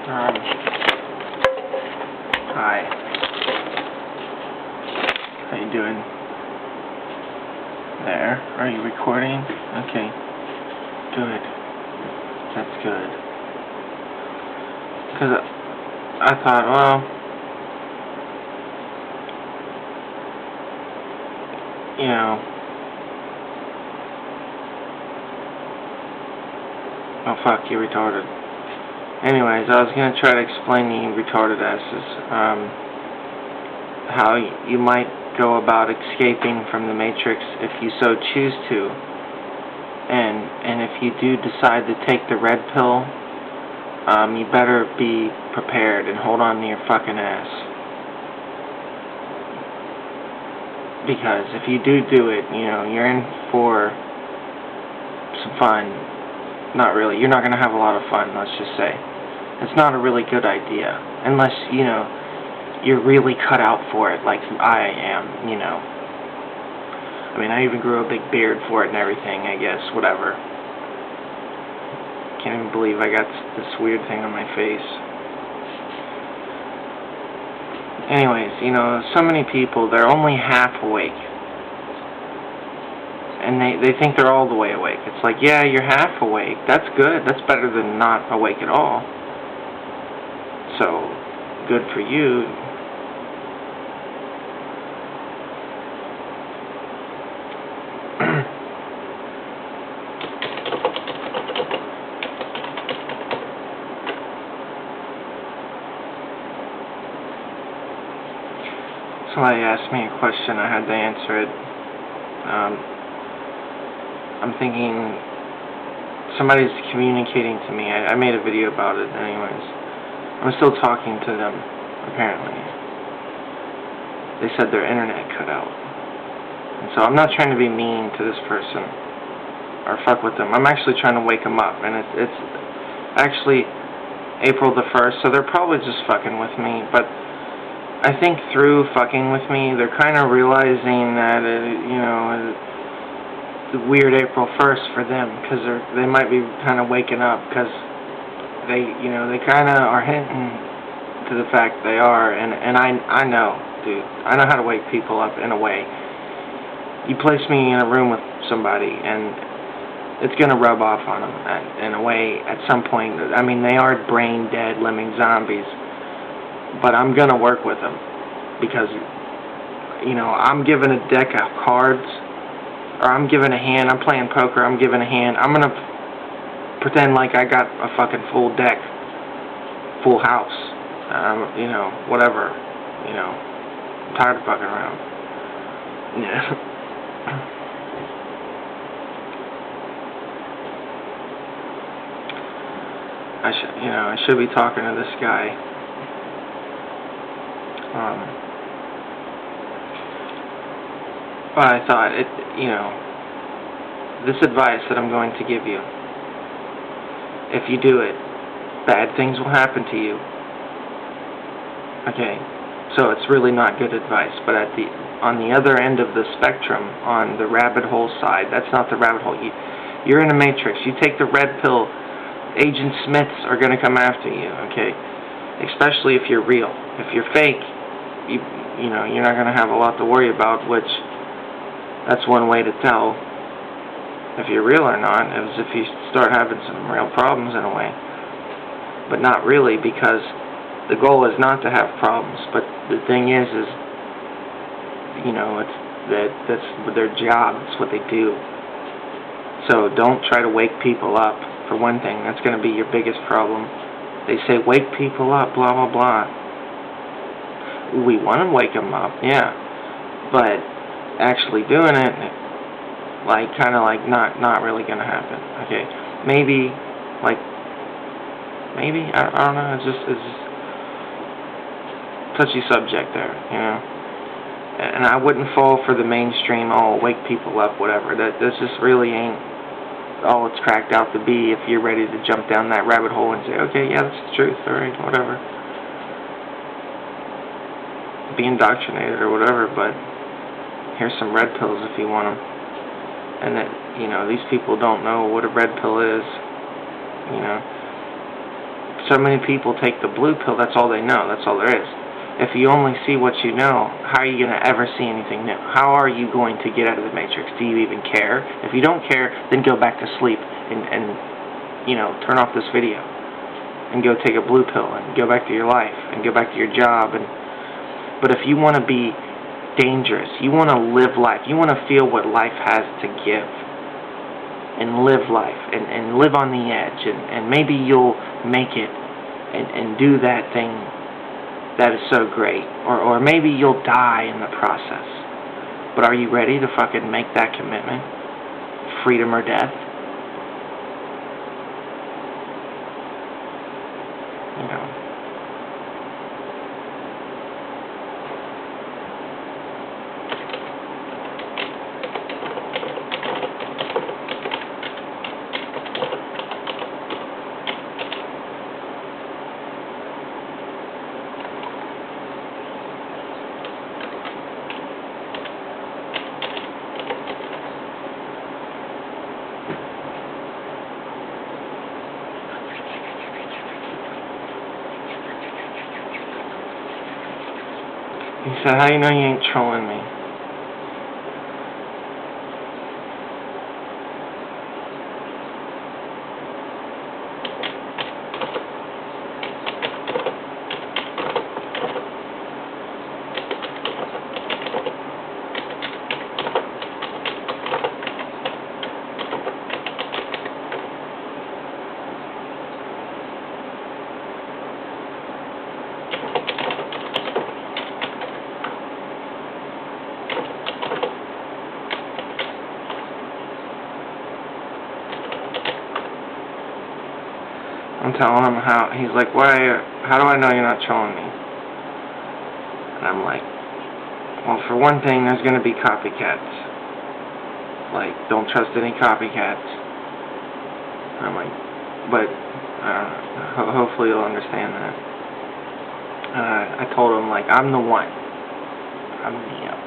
Hi. How you doing? There. Are you recording? Okay. Good. That's good. Because I thought, well, you know, oh fuck, you retarded. Anyways, I was going to try to explain to you retarded asses, how you might go about escaping from the Matrix if you so choose to. And if you do decide to take the red pill, you better be prepared and hold on to your fucking ass. Because if you do it, you know, you're in for some fun. Not really. You're not going to have a lot of fun, let's just say. It's not a really good idea. Unless, you know, you're really cut out for it, like I am, you know. I mean, I even grew a big beard for it and everything, I guess, whatever. Can't even believe I got this weird thing on my face. Anyways, you know, so many people, they're only half awake. And they think they're all the way awake. It's like, yeah, you're half awake. That's good. That's better than not awake at all. So, good for you. Somebody asked me a question, I had to answer it. I'm thinking somebody's communicating to me. I made a video about it anyways. I'm still talking to them, apparently. They said their internet cut out. And so I'm not trying to be mean to this person or fuck with them. I'm actually trying to wake them up. And it's actually April the 1st, so they're probably just fucking with me. But I think through fucking with me, they're kind of realizing that, you know, the weird April 1st for them, because they might be kind of waking up, because they, you know, they kind of are hinting to the fact they are, and I know, dude, I know how to wake people up in a way. You place me in a room with somebody, and it's going to rub off on them in a way at some point. I mean, they are brain dead, lemming zombies. But I'm going to work with them because, you know, I'm given a deck of cards, or I'm given a hand, I'm playing poker, I'm given a hand, I'm going to pretend like I got a fucking full deck, full house, you know, whatever, you know, I'm tired of fucking around. Yeah. I should be talking to this guy. But I thought, you know, this advice that I'm going to give you, if you do it, bad things will happen to you. Okay, so it's really not good advice. But on the other end of the spectrum, on the rabbit hole side, that's not the rabbit hole. You're in a matrix. You take the red pill, Agent Smiths are going to come after you. Okay, especially if you're real. If you're fake, you know, you're not going to have a lot to worry about, which that's one way to tell if you're real or not, is if you start having some real problems in a way. But not really, because the goal is not to have problems. But the thing is you know, that's their job, it's what they do. So don't try to wake people up, for one thing. That's going to be your biggest problem. They say, wake people up, blah, blah, blah. We want to wake them up, yeah, but actually doing it, like, kind of like not really gonna happen. Okay, maybe I don't know. It's just touchy subject there, you know. And I wouldn't fall for the mainstream, oh, wake people up, whatever. That just really ain't all it's cracked out to be. If you're ready to jump down that rabbit hole and say, okay, yeah, that's the truth, all right, whatever. Be indoctrinated or whatever, but here's some red pills if you want them. And that, you know, these people don't know what a red pill is, you know. so many people take the blue pill, that's all they know, that's all there is. If you only see what you know, how are you going to ever see anything new? How are you going to get out of the matrix? Do you even care? If you don't care, then go back to sleep and you know, turn off this video and go take a blue pill and go back to your life and go back to your job. But if you want to be dangerous, you want to live life, you want to feel what life has to give and live life and live on the edge, and maybe you'll make it and do that thing that is so great, or maybe you'll die in the process. But are you ready to fucking make that commitment? Freedom or death? You know. He said, how you know you ain't trolling me? I'm telling him how, he's like, how do I know you're not trolling me? And I'm like, well, for one thing, there's going to be copycats. Like, don't trust any copycats. And I'm like, but, I don't know, hopefully you'll understand that. And I told him, like, I'm the one. I'm Neo.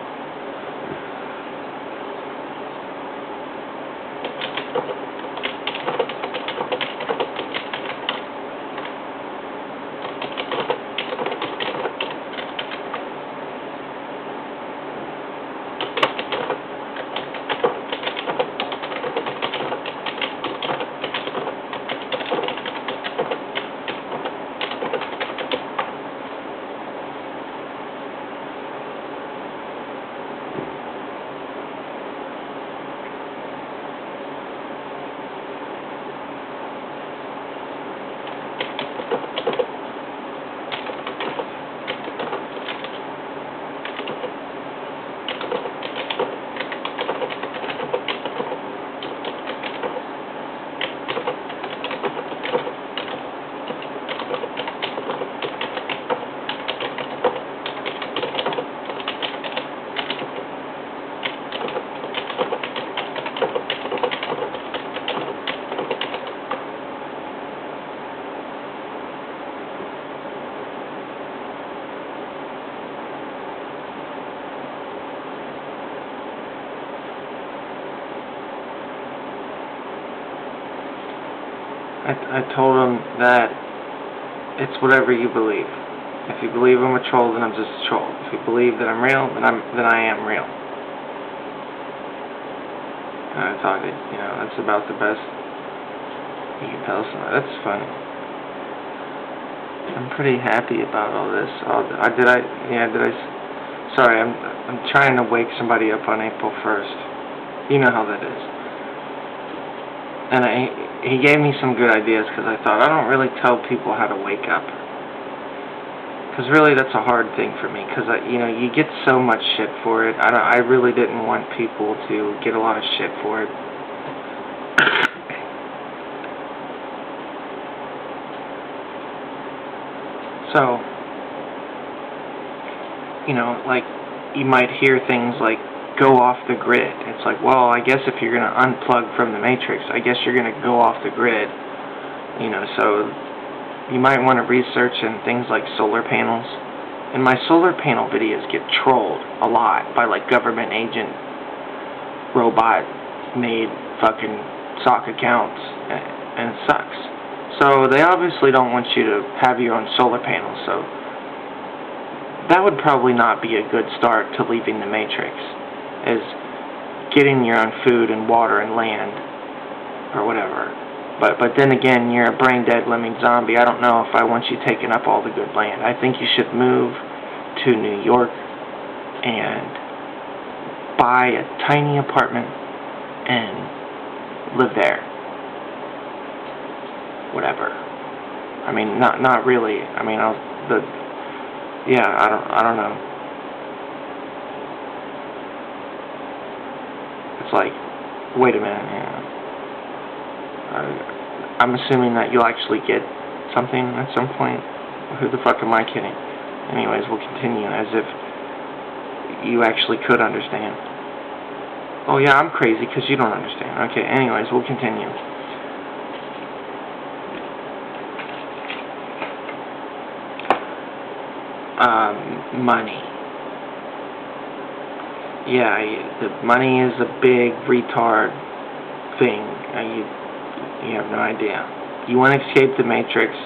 I told him that it's whatever you believe. If you believe I'm a troll, then I'm just a troll. If you believe that I'm real, then I am real. And I thought you know, that's about the best you can tell somebody. That's funny. I'm pretty happy about all this. Sorry, I'm trying to wake somebody up on April 1st. You know how that is. And he gave me some good ideas, because I thought, I don't really tell people how to wake up. Because really that's a hard thing for me, because you know, you get so much shit for it. I really didn't want people to get a lot of shit for it. So, you know, like, you might hear things like, go off the grid. It's like, well, I guess if you're going to unplug from the matrix, I guess you're going to go off the grid. You know, so you might want to research in things like solar panels. And my solar panel videos get trolled a lot by, like, government agent, robot-made fucking sock accounts, and it sucks. So they obviously don't want you to have your own solar panels, so that would probably not be a good start to leaving the Matrix, is getting your own food and water and land, or whatever. But then again, you're a brain-dead living zombie. I don't know if I want you taking up all the good land. I think you should move to New York and buy a tiny apartment and live there. Whatever. I mean, not really. I mean, I don't know. It's like, wait a minute, I'm assuming that you'll actually get something at some point. Who the fuck am I kidding? Anyways, we'll continue as if you actually could understand. Oh yeah, I'm crazy because you don't understand. Okay, anyways, we'll continue. Money. Yeah, the money is a big retard thing. You have no idea. You want to escape the Matrix,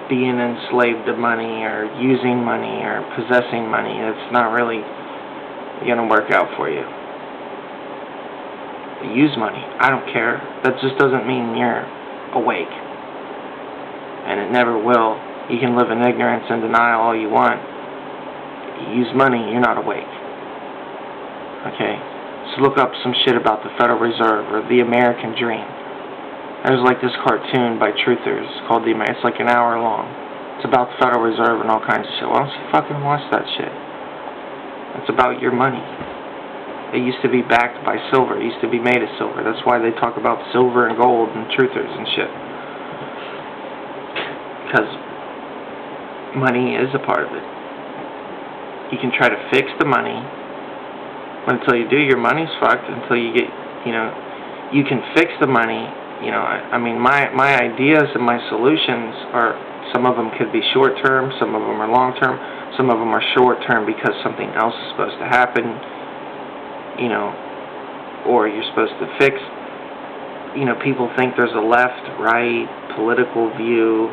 being enslaved to money or using money or possessing money. It's not really going to work out for you. Use money. I don't care. That just doesn't mean you're awake. And it never will. You can live in ignorance and denial all you want. You use money, you're not awake. Okay? So look up some shit about the Federal Reserve or the American Dream. There's like this cartoon by Truthers called it's like an hour long. It's about the Federal Reserve and all kinds of shit. Why don't you fucking watch that shit? It's about your money. It used to be backed by silver. It used to be made of silver. That's why they talk about silver and gold and Truthers and shit. Because money is a part of it. You can try to fix the money, but until you do, your money's fucked. Until you get, you can fix the money. I mean, my ideas and my solutions are, some of them could be short term, some of them are long term, some of them are short term because something else is supposed to happen, or you're supposed to fix. People think there's a left, right, political view.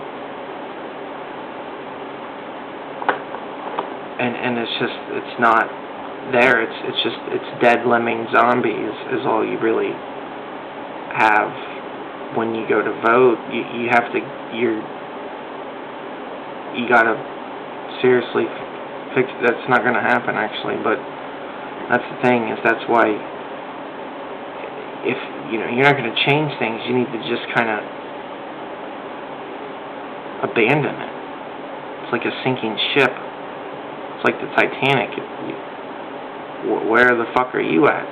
And it's not there. It's dead lemming zombies is all you really have when you go to vote. You gotta seriously fix. That's not gonna happen actually, but that's the thing, is that's why if you're not gonna change things, you need to just kind of abandon it. It's like a sinking ship. It's like the Titanic. Where the fuck are you at?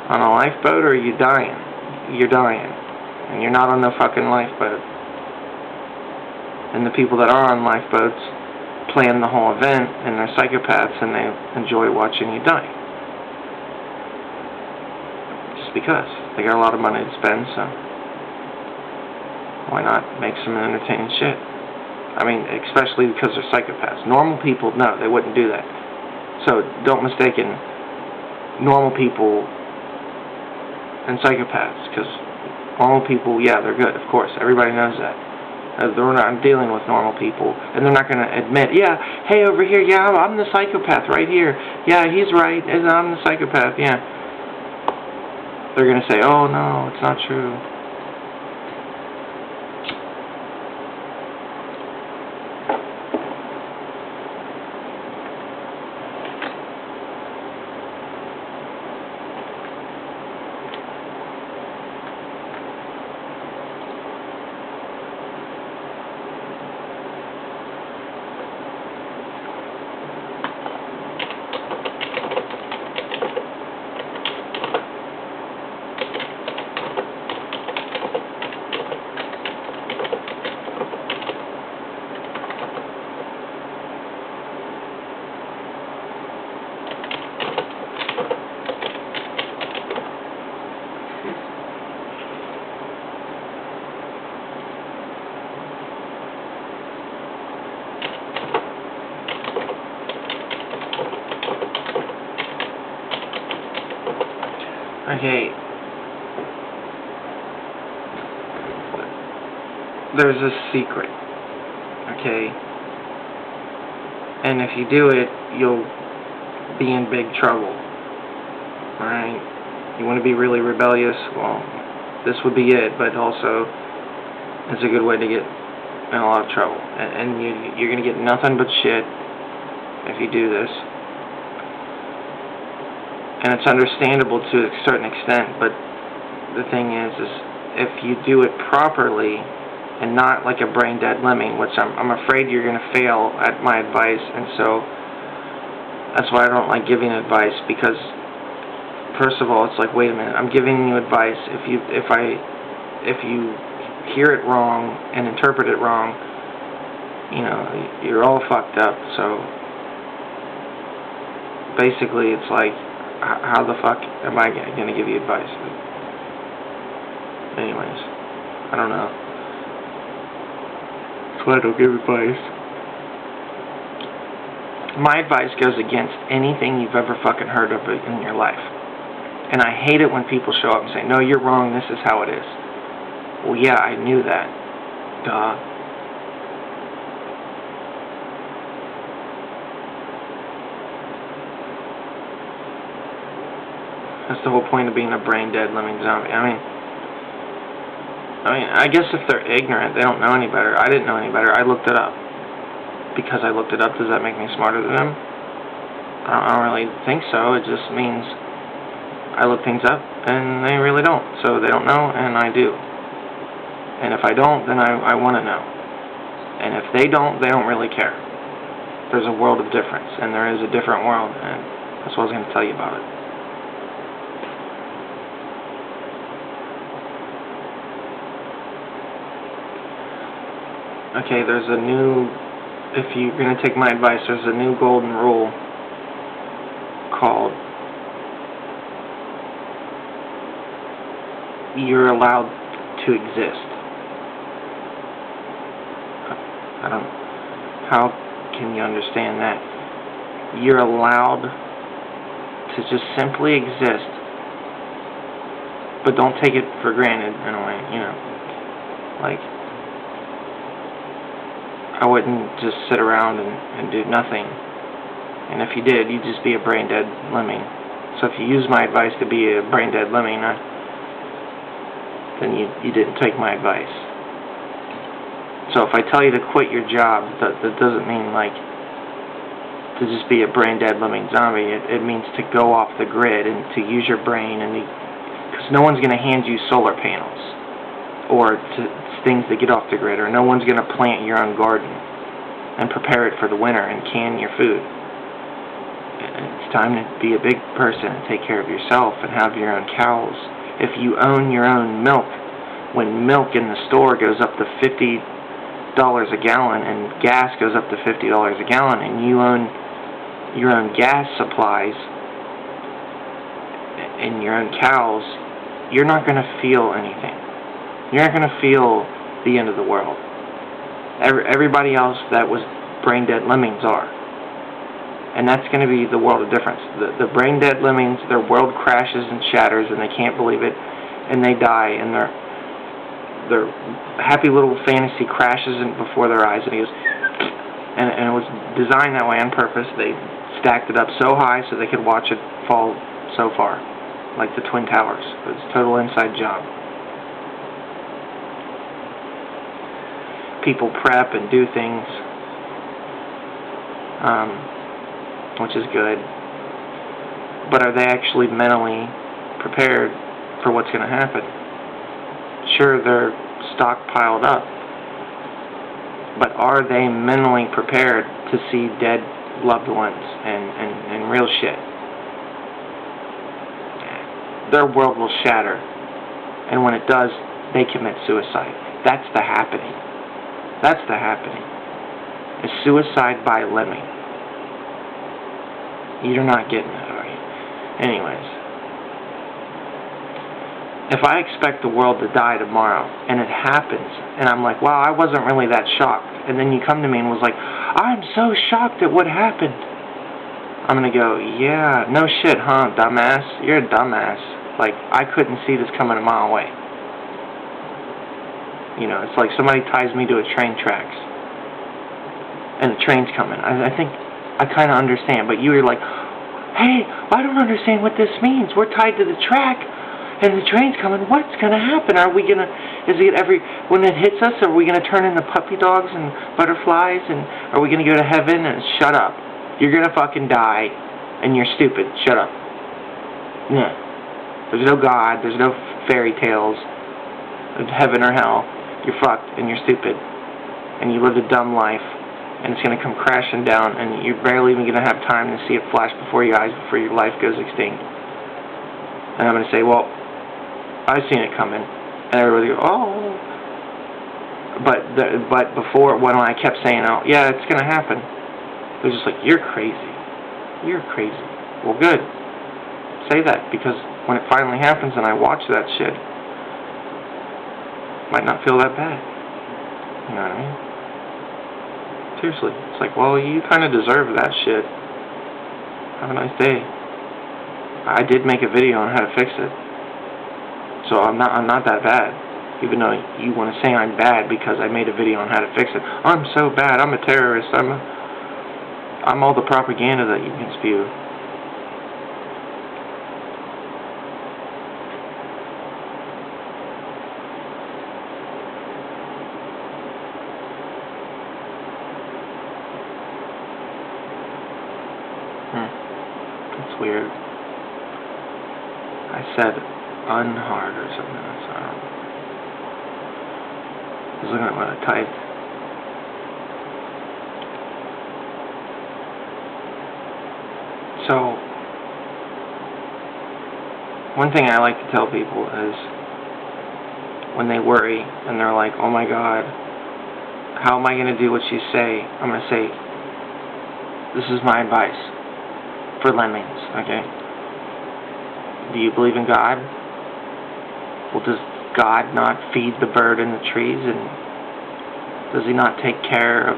On a lifeboat, or are you dying? You're dying. And you're not on no fucking lifeboat. And the people that are on lifeboats plan the whole event, and they're psychopaths, and they enjoy watching you die. Just because. They got a lot of money to spend, so why not make some entertaining shit? I mean, especially because they're psychopaths. Normal people, no, they wouldn't do that. So don't mistake normal people and psychopaths, because normal people, yeah, they're good, of course. Everybody knows that. They're not dealing with normal people, and they're not going to admit, yeah, hey, over here, yeah, I'm the psychopath right here. Yeah, he's right, and I'm the psychopath, yeah. They're going to say, oh, no, it's not true. Okay, there's a secret, okay? And if you do it, you'll be in big trouble, alright? You want to be really rebellious? Well, this would be it, but also it's a good way to get in a lot of trouble. And you're going to get nothing but shit if you do this. And it's understandable to a certain extent, but the thing is if you do it properly and not like a brain-dead lemming, which I'm afraid you're going to fail at my advice, and so that's why I don't like giving advice, because first of all, it's like, wait a minute, I'm giving you advice. If you hear it wrong and interpret it wrong, you know, you're all fucked up. So basically, it's like, how the fuck am I going to give you advice? Anyways, I don't know. That's why I don't give advice. My advice goes against anything you've ever fucking heard of in your life. And I hate it when people show up and say, no, you're wrong, this is how it is. Well, yeah, I knew that. Duh. That's the whole point of being a brain-dead lemming zombie. I mean, I guess if they're ignorant, they don't know any better. I didn't know any better. I looked it up. Because I looked it up, does that make me smarter than them? I don't really think so. It just means I look things up, and they really don't. So they don't know, and I do. And if I don't, then I want to know. And if they don't really care. There's a world of difference, and there is a different world, and that's what I was going to tell you about it. Okay, there's a new, if you're going to take my advice, there's a new golden rule called you're allowed to exist. How can you understand that? You're allowed to just simply exist, but don't take it for granted in a way, you know. Like, I wouldn't just sit around and do nothing. And if you did, you'd just be a brain-dead lemming. So if you use my advice to be a brain-dead lemming, then you didn't take my advice. So if I tell you to quit your job, that doesn't mean, like, to just be a brain-dead lemming zombie. It means to go off the grid and to use your brain, because no one's going to hand you solar panels or things to get off the grid, or no one's going to plant your own garden and prepare it for the winter and can your food. It's time to be a big person and take care of yourself and have your own cows. If you own your own milk, when milk in the store goes up to $50 a gallon and gas goes up to $50 a gallon, and you own your own gas supplies and your own cows, you're not going to feel anything. You're not going to feel the end of the world. Everybody else that was brain-dead lemmings are. And that's going to be the world of difference. The brain-dead lemmings, their world crashes and shatters, and they can't believe it, and they die, and their happy little fantasy crashes before their eyes, and it goes, and it was designed that way on purpose. They stacked it up so high so they could watch it fall so far, like the Twin Towers. It was a total inside job. People prep and do things, which is good, but are they actually mentally prepared for what's going to happen? Sure, they're stockpiled up, but are they mentally prepared to see dead loved ones and real shit? Their world will shatter, and when it does, they commit suicide. That's the happening. That's the happening. It's suicide by lemming. You're not getting it, are you? Anyways. If I expect the world to die tomorrow, and it happens, and I'm like, wow, I wasn't really that shocked, and then you come to me and was like, I'm so shocked at what happened, I'm going to go, yeah, no shit, huh, dumbass? You're a dumbass. Like, I couldn't see this coming a mile away. You know, it's like somebody ties me to a train tracks, and the train's coming. I think I kind of understand, but you were like, hey, I don't understand what this means. We're tied to the track, and the train's coming. What's going to happen? Are we going to, when it hits us, are we going to turn into puppy dogs and butterflies, and are we going to go to heaven? And shut up. You're going to fucking die, and you're stupid. Shut up. Yeah. There's no God. There's no fairy tales of heaven or hell. You're fucked, and you're stupid, and you lived a dumb life, and it's going to come crashing down, and you're barely even going to have time to see it flash before your eyes before your life goes extinct. And I'm going to say, well, I've seen it coming, and everybody goes, oh. But before, when I kept saying, oh, yeah, it's going to happen, it was just like, you're crazy. You're crazy. Well, good. Say that, because when it finally happens and I watch that shit, it might not feel that bad. You know what I mean? Seriously. It's like, well, you kind of deserve that shit. Have a nice day. I did make a video on how to fix it. So I'm not that bad. Even though you want to say I'm bad because I made a video on how to fix it. I'm so bad. I'm a terrorist. I'm all the propaganda that you can spew. That's weird. I said unhard or something. So I don't know. I was looking at what I typed. So, one thing I like to tell people is when they worry and they're like, oh my God, how am I going to do what you say? I'm going to say, this is my advice for lemmings, okay? Do you believe in God? Well, does God not feed the bird in the trees, and does he not take care of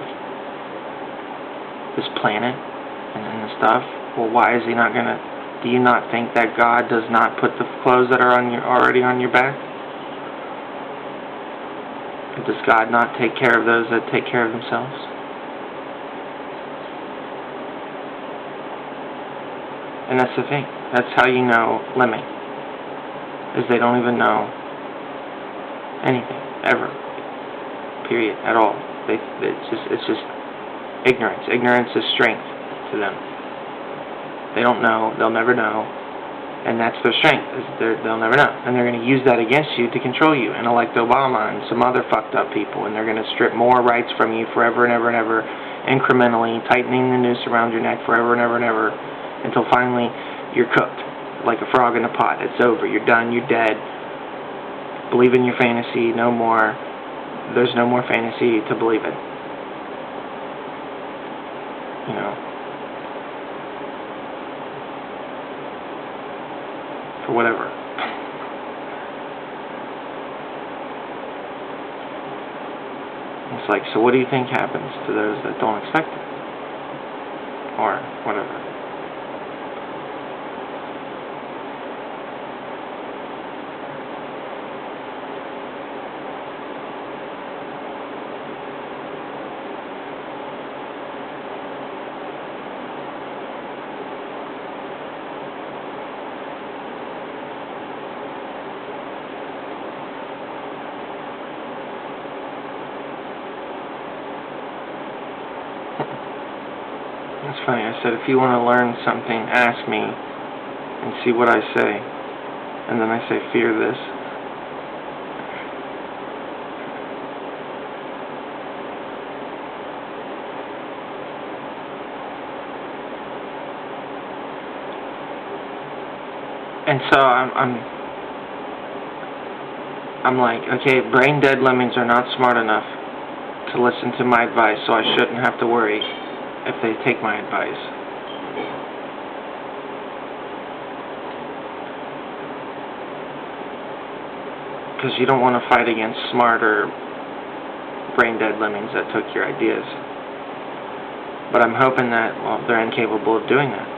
this planet and the stuff? Well, why is he not gonna? Do you not think that God does not put the clothes that are already on your back? Does God not take care of those that take care of themselves? And that's the thing. That's how you know lemming. Is they don't even know anything ever. Period. At all. It's just ignorance. Ignorance is strength to them. They don't know. They'll never know. And that's their strength. They'll never know. And they're going to use that against you to control you and elect Obama and some other fucked up people. And they're going to strip more rights from you forever and ever and ever, incrementally, tightening the noose around your neck forever and ever and ever, until finally you're cooked like a frog in a pot. It's over. You're done. You're dead. Believe in your fantasy. No more. There's no more fantasy to believe in. You know. For whatever. It's like, so what do you think happens to those that don't expect it? Or whatever. It's funny, I said, if you want to learn something, ask me and see what I say. And then I say, fear this. And so I'm like, okay, brain dead lemmings are not smart enough to listen to my advice, so I shouldn't have to worry if they take my advice. Because you don't want to fight against smarter brain-dead lemmings that took your ideas. But I'm hoping that, well, they're incapable of doing that.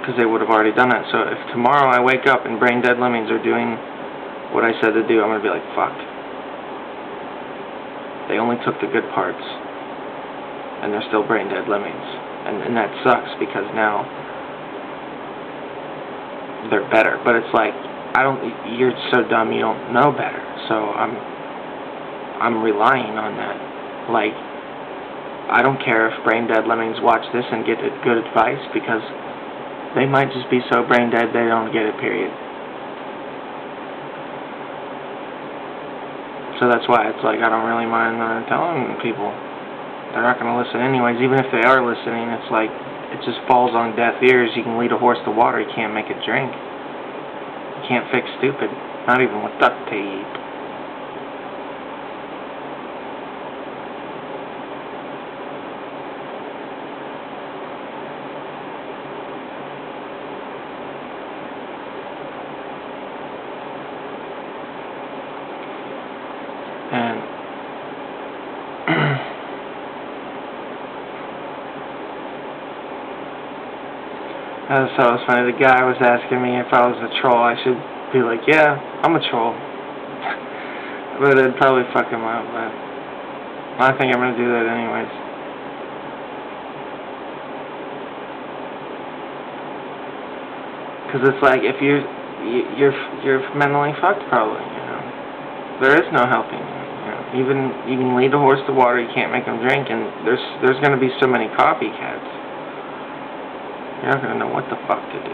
Because they would have already done it. So if tomorrow I wake up and brain-dead lemmings are doing what I said to do, I'm going to be like, fuck. They only took the good parts, and they're still brain dead lemmings. And that sucks, because now they're better. But it's like, you're so dumb you don't know better. So I'm relying on that. Like, I don't care if brain dead lemmings watch this and get good advice, because they might just be so brain dead they don't get it, period. So that's why it's like, I don't really mind telling people. They're not going to listen anyways. Even if they are listening, it's like, it just falls on deaf ears. You can lead a horse to water, you can't make it drink. You can't fix stupid, not even with duct tape. And so it was funny. The guy was asking me if I was a troll. I should be like, yeah, I'm a troll. But it'd probably fuck him up. But I think I'm gonna do that anyways. Because it's like, if you're mentally fucked, probably. You know, there is no helping. Even you can lead a horse to water, you can't make them drink, and there's going to be so many copycats. You're not going to know what the fuck to do.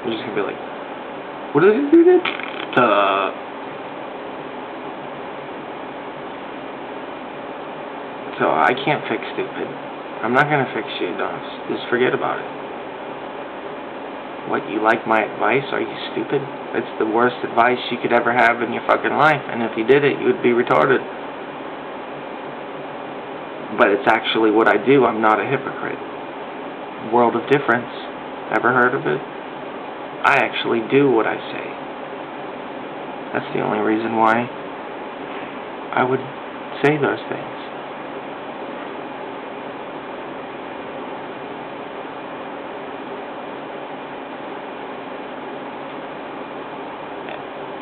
You're just going to be like, what did he do? So I can't fix stupid. I'm not going to fix you, don't. Just forget about it. What, you like my advice? Are you stupid? It's the worst advice you could ever have in your fucking life, and if you did it, you would be retarded. But it's actually what I do. I'm not a hypocrite. World of difference. Ever heard of it? I actually do what I say. That's the only reason why I would say those things.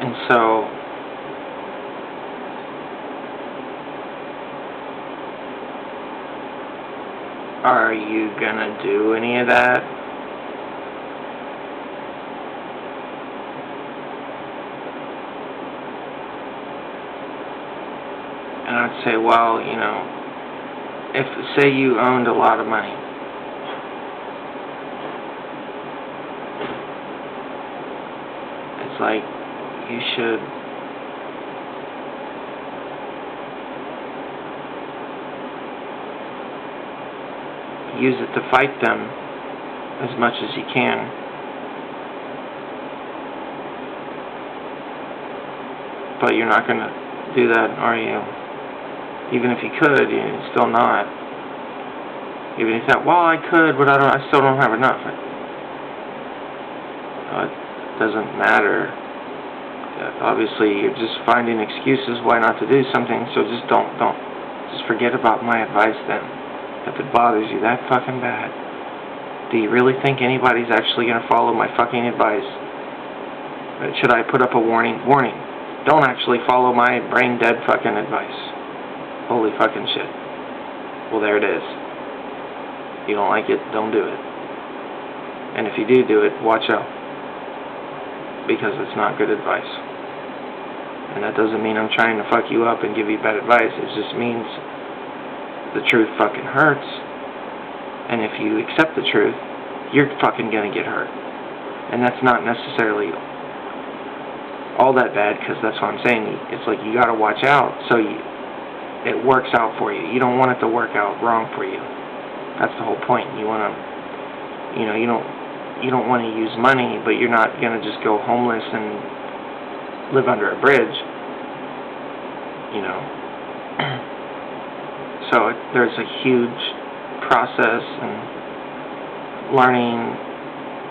And so, are you gonna do any of that? And I'd say, well, you know, if, say you owned a lot of money, it's like, you should use it to fight them as much as you can. But you're not going to do that, are you? Even if you could, you're still not. Even if you thought, well, I could, but I still don't have enough. It doesn't matter. Obviously, you're just finding excuses why not to do something, so just just forget about my advice then. If it bothers you that fucking bad, do you really think anybody's actually going to follow my fucking advice? Should I put up a warning? Warning, don't actually follow my brain dead fucking advice. Holy fucking shit. Well, there it is. You don't like it, don't do it. And if you do it, watch out. Because it's not good advice. And that doesn't mean I'm trying to fuck you up and give you bad advice. It just means the truth fucking hurts. And if you accept the truth, you're fucking gonna get hurt. And that's not necessarily all that bad, because that's what I'm saying. It's like, you gotta watch out so it works out for you. You don't want it to work out wrong for you. That's the whole point. You wanna, you know, you don't want to use money, but you're not going to just go homeless and live under a bridge, you know. So there's a huge process and learning,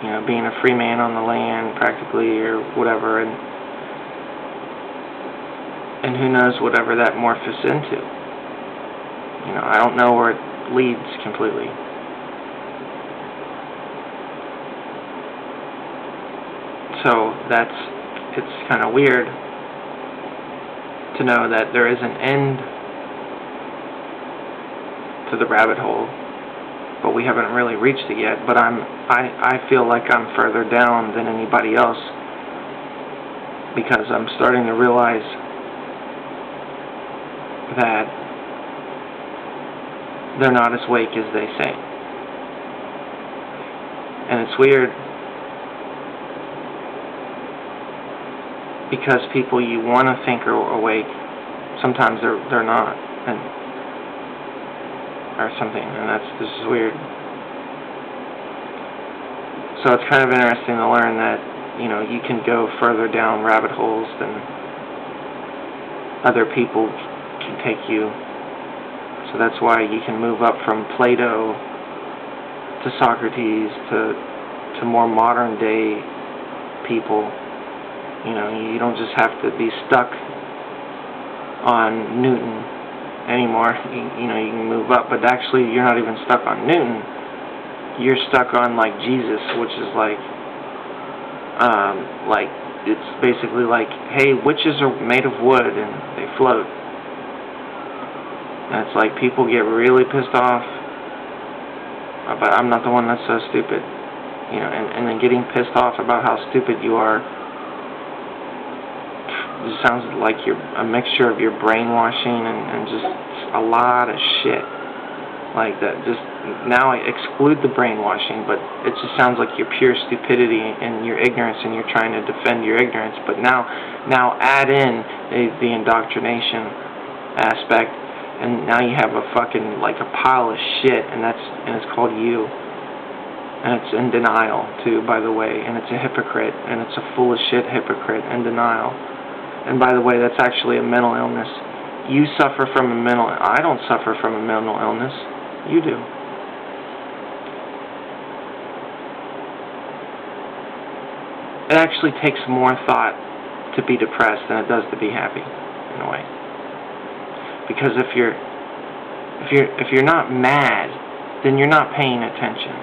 you know, being a free man on the land practically, or whatever, and who knows whatever that morphs into. You know, I don't know where it leads completely. So that's it's kind of weird to know that there is an end to the rabbit hole, but we haven't really reached it yet. But I feel like I'm further down than anybody else, because I'm starting to realize that they're not as awake as they say. And it's weird, because people you want to think are awake, sometimes they're not, and or something, and this is weird. So it's kind of interesting to learn that, you know, you can go further down rabbit holes than other people can take you. So that's why you can move up from Plato to Socrates to more modern day people. You know, you don't just have to be stuck on Newton anymore. You know, you can move up, but actually you're not even stuck on Newton. You're stuck on, like, Jesus, which is like it's basically like, hey, witches are made of wood and they float. And it's like people get really pissed off about, I'm not the one that's so stupid, you know, and then getting pissed off about how stupid you are. It sounds like you're a mixture of your brainwashing and just a lot of shit like that. Just now I exclude the brainwashing, but it just sounds like your pure stupidity and your ignorance, and you're trying to defend your ignorance. But now add in the indoctrination aspect, and now you have a fucking, like, a pile of shit, and it's called you. And it's in denial too, by the way, and it's a hypocrite, and it's a full of shit hypocrite in denial. And by the way, that's actually a mental illness. You suffer from a mental... I don't suffer from a mental illness. You do. It actually takes more thought to be depressed than it does to be happy, in a way. Because if you're not mad, then you're not paying attention,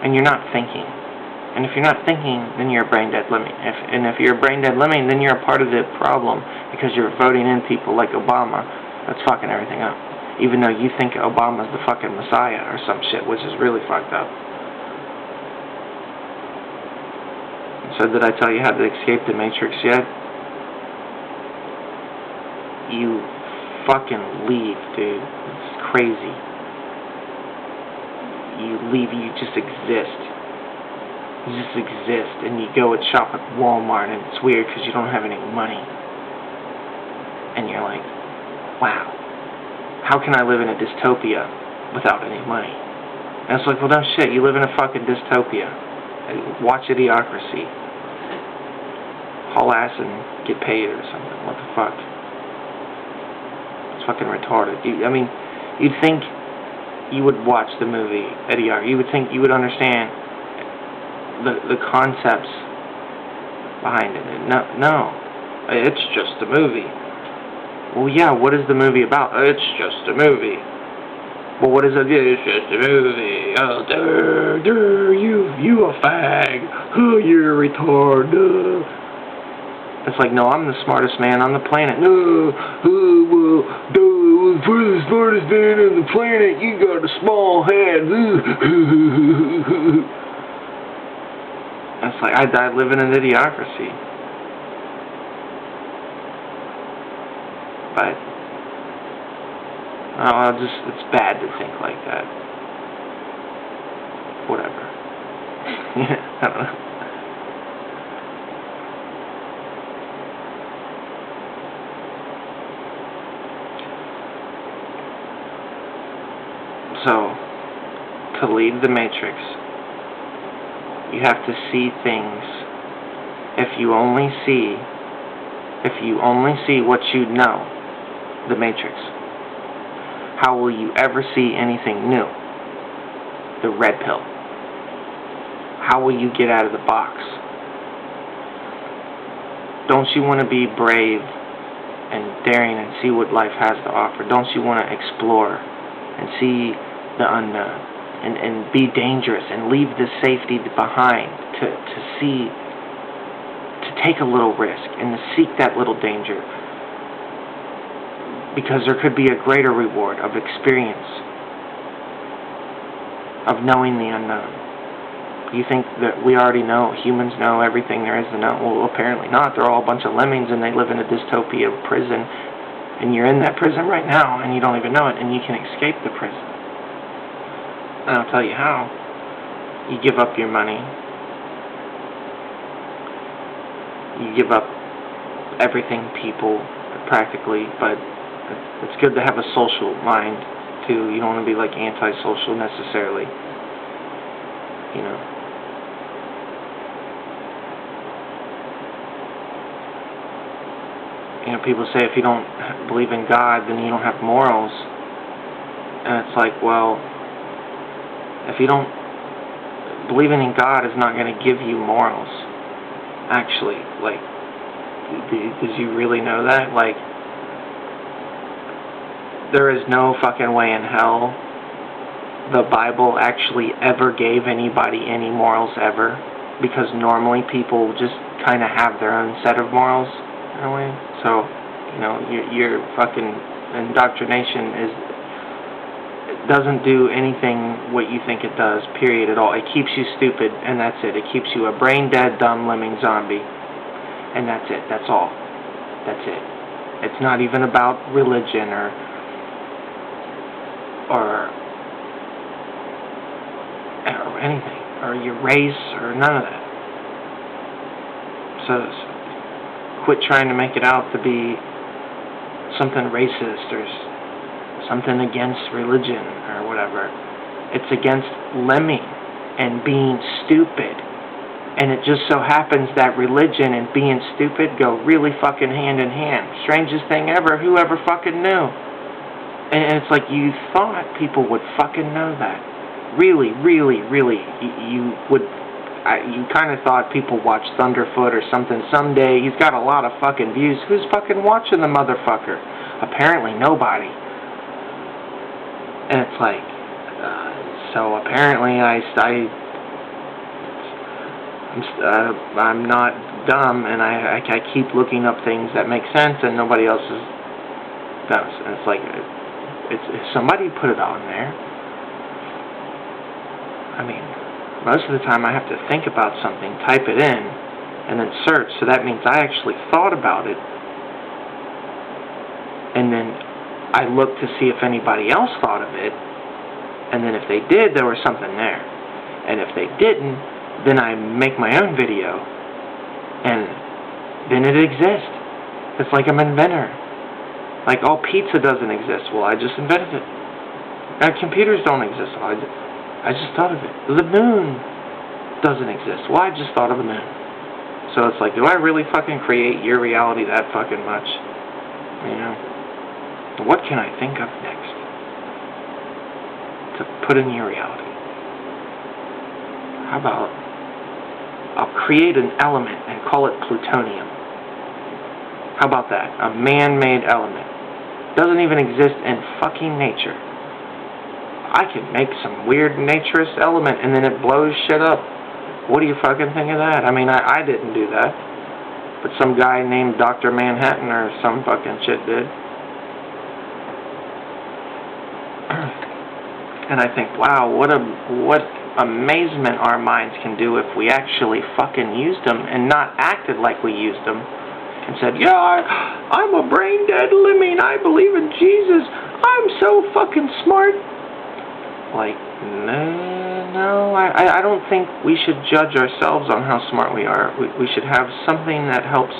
and you're not thinking. And if you're not thinking, then you're a brain-dead lemming. If you're a brain-dead lemming, then you're a part of the problem, because you're voting in people like Obama that's fucking everything up. Even though you think Obama's the fucking Messiah or some shit, which is really fucked up. So did I tell you how to escape the Matrix yet? You fucking leave, dude. It's crazy. You leave, you just exist. You just exist, and you go and shop at Walmart, and it's weird because you don't have any money. And you're like, wow, how can I live in a dystopia without any money? And it's like, well, no shit, you live in a fucking dystopia. Watch Idiocracy. Haul ass and get paid or something. What the fuck? It's fucking retarded. I mean, you'd think you would watch the movie Idiocracy. You would think you would understand the concepts behind it. No, it's just a movie. Well, yeah, what is the movie about? It's just a movie. Well, what is it? It's just a movie. Oh, you a fag. Oh, you're a retard. It's like, no, I'm the smartest man on the planet. No, for the smartest man on the planet, you got a small head. It's like, I live in an idiocracy. But, it's bad to think like that. Whatever. I don't know. So, to leave the Matrix, you have to see things. If you only see what you know, the Matrix, how will you ever see anything new? The red pill. How will you get out of the box? Don't you want to be brave and daring and see what life has to offer? Don't you want to explore and see the unknown and be dangerous and leave the safety behind to take a little risk and to seek that little danger, because there could be a greater reward of experience, of knowing the unknown. You think that we already know, humans know everything there is to know? Well, apparently not. They're all a bunch of lemmings and they live in a dystopia prison, and you're in that prison right now and you don't even know it, and you can escape the prison. And I'll tell you how. You give up your money. You give up everything, people, practically, but it's good to have a social mind, too. You don't want to be, like, antisocial, necessarily. You know. You know, people say if you don't believe in God, then you don't have morals. And it's like, well, if you don't, believing in God is not going to give you morals. Actually, like, did you really know that? Like, there is no fucking way in hell the Bible actually ever gave anybody any morals ever, because normally people just kind of have their own set of morals in a way. So, you know, your fucking indoctrination doesn't do anything what you think it does, period, at all. It keeps you stupid, and that's it. It keeps you a brain-dead, dumb, lemming zombie, and that's it. That's all. That's it. It's not even about religion or anything, or your race, or none of that. So quit trying to make it out to be something racist or something against religion or whatever. It's against lemming and being stupid. And it just so happens that religion and being stupid go really fucking hand in hand. Strangest thing ever. Whoever fucking knew? And it's like, you thought people would fucking know that. Really, really, really. You kind of thought people watched Thunderfoot or something someday. He's got a lot of fucking views. Who's fucking watching the motherfucker? Apparently nobody. And it's like, so apparently I'm not dumb, and I keep looking up things that make sense and nobody else does. And it's like, if somebody put it on there. I mean, most of the time I have to think about something, type it in, and then search. So that means I actually thought about it. And then I look to see if anybody else thought of it. And then if they did, there was something there. And if they didn't, then I make my own video. And then it exists. It's like I'm an inventor. Like, oh, pizza doesn't exist. Well, I just invented it. And computers don't exist. Well, I just thought of it. The moon doesn't exist. Well, I just thought of the moon. So it's like, do I really fucking create your reality that fucking much? You know? What can I think of next to put in your reality? How about I'll create an element and call it plutonium. How about that? A man-made element. Doesn't even exist in fucking nature. I can make some weird naturist element and then it blows shit up. What do you fucking think of that? I mean, I didn't do that. But some guy named Dr. Manhattan or some fucking shit did. And I think, wow, what amazement our minds can do if we actually fucking used them and not acted like we used them and said, yeah, I'm a brain-dead lemming, I believe in Jesus, I'm so fucking smart. Like, no, I don't think we should judge ourselves on how smart we are. We should have something that helps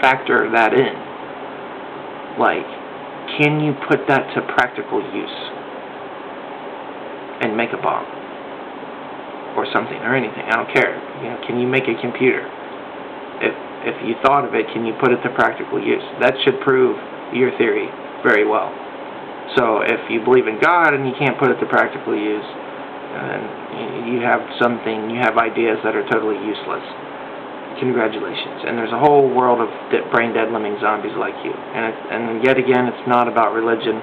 factor that in. Like, can you put that to practical use and make a bomb or something or anything? I don't care. You know, can you make a computer? If you thought of it, can you put it to practical use? That should prove your theory very well. So if you believe in God and you can't put it to practical use, then you have something, you have ideas that are totally useless. Congratulations. And there's a whole world of brain-dead lemming zombies like you. And yet again, it's not about religion.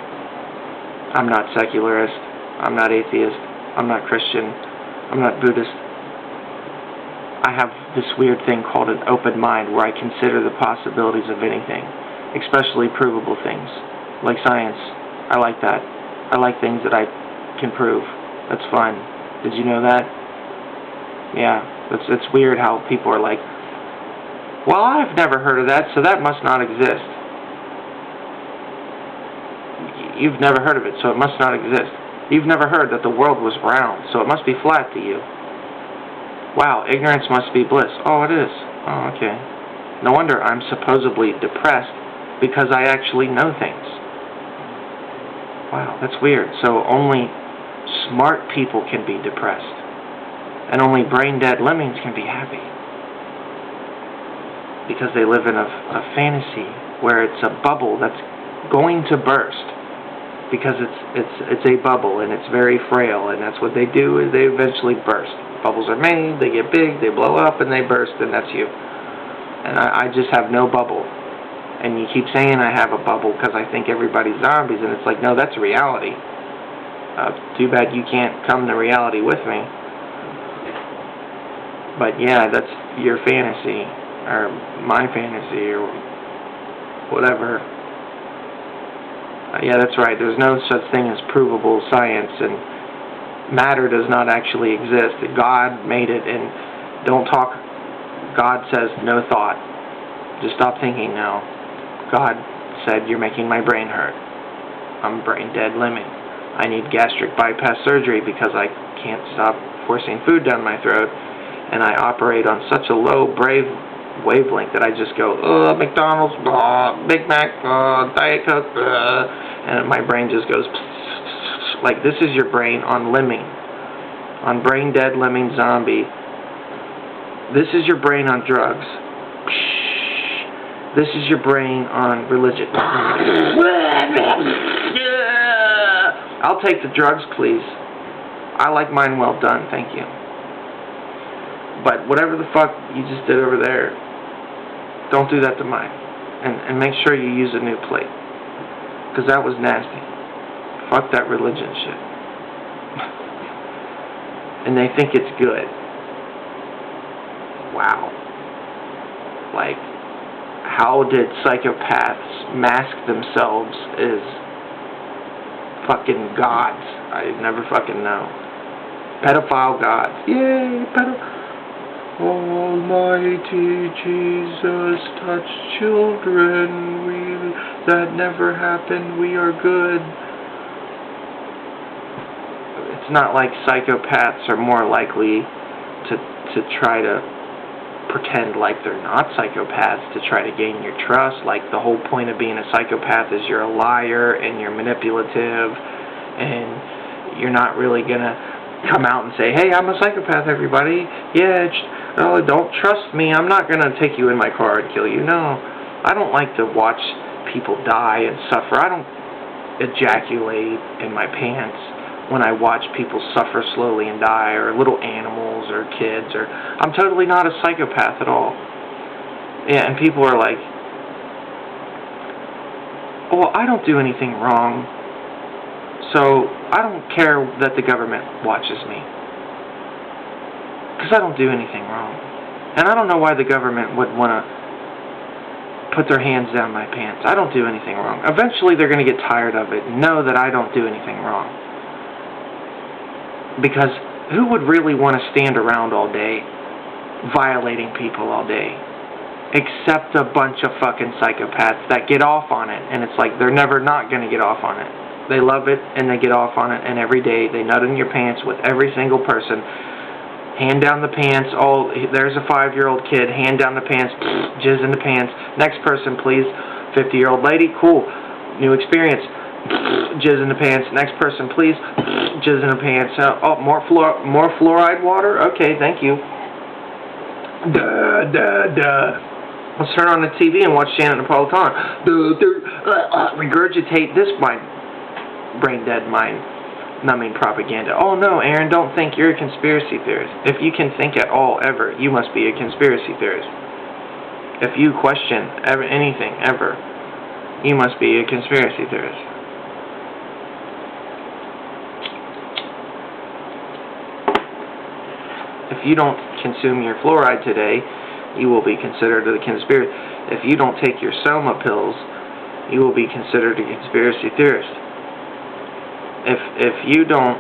I'm not secularist. I'm not atheist. I'm not Christian. I'm not Buddhist. I have this weird thing called an open mind where I consider the possibilities of anything, especially provable things, like science. I like that. I like things that I can prove. That's fun. Did you know that? Yeah, it's weird how people are like, well, I've never heard of that, so that must not exist. You've never heard of it, so it must not exist. You've never heard that the world was round, so it must be flat to you. Wow, ignorance must be bliss. Oh, it is. Oh, okay. No wonder I'm supposedly depressed, because I actually know things. Wow, that's weird. So only smart people can be depressed, and only brain-dead lemmings can be happy. Because they live in a fantasy where it's a bubble that's going to burst. Because it's a bubble and it's very frail, and that's what they do, is they eventually burst. Bubbles are made, they get big, they blow up, and they burst, and that's you. And I just have no bubble. And you keep saying I have a bubble because I think everybody's zombies, and it's like, no, that's reality. Too bad you can't come to reality with me. But yeah, that's your fantasy, or my fantasy, or whatever. Yeah, that's right. There's no such thing as provable science, and matter does not actually exist. God made it, and don't talk. God says no thought. Just stop thinking now. God said, you're making my brain hurt. I'm a brain-dead lemming. I need gastric bypass surgery because I can't stop forcing food down my throat, and I operate on such a low, brave wavelength that I just go, McDonald's, Big Mac, Diet Coke, and my brain just goes, like, this is your brain on lemming, on brain dead lemming zombie. This is your brain on drugs. This is your brain on religion. I'll take the drugs, please. I like mine well done, thank you. But whatever the fuck you just did over there, don't do that to mine. And make sure you use a new plate. Because that was nasty. Fuck that religion shit. And they think it's good. Wow. Like, how did psychopaths mask themselves as fucking gods? I never fucking know. Pedophile gods. Yay, pedophile. Almighty Jesus touched children. That never happened. We are good. It's not like psychopaths are more likely to try to pretend like they're not psychopaths, to try to gain your trust. Like, the whole point of being a psychopath is you're a liar and you're manipulative, and you're not really gonna come out and say, hey, I'm a psychopath, everybody. Yeah, don't trust me. I'm not gonna take you in my car and kill you. No, I don't like to watch people die and suffer. I don't ejaculate in my pants when I watch people suffer slowly and die, or little animals or kids, or I'm totally not a psychopath at all. Yeah, and people are like, oh, well, I don't do anything wrong, so I don't care that the government watches me, because I don't do anything wrong. And I don't know why the government would want to put their hands down my pants. I don't do anything wrong. Eventually they're going to get tired of it and know that I don't do anything wrong. Because who would really want to stand around all day violating people all day? Except a bunch of fucking psychopaths that get off on it. And it's like they're never not going to get off on it. They love it and they get off on it, and every day they nut in your pants with every single person. Hand down the pants. Oh, there's a 5-year-old kid. Hand down the pants. Jizz in the pants. Next person, please. 50-year-old lady. Cool. New experience. Jizz in the pants. Next person, please. Jizz in the pants. Oh, more fluoride water? Okay, thank you. Let's turn on the TV and watch Shannon Napolitano. Regurgitate this brain-dead mind-numbing propaganda. Oh no, Aaron, don't think you're a conspiracy theorist. If you can think at all, ever, you must be a conspiracy theorist. If you question anything, ever, you must be a conspiracy theorist. If you don't consume your fluoride today, you will be considered a conspiracy. If you don't take your soma pills, you will be considered a conspiracy theorist. If you don't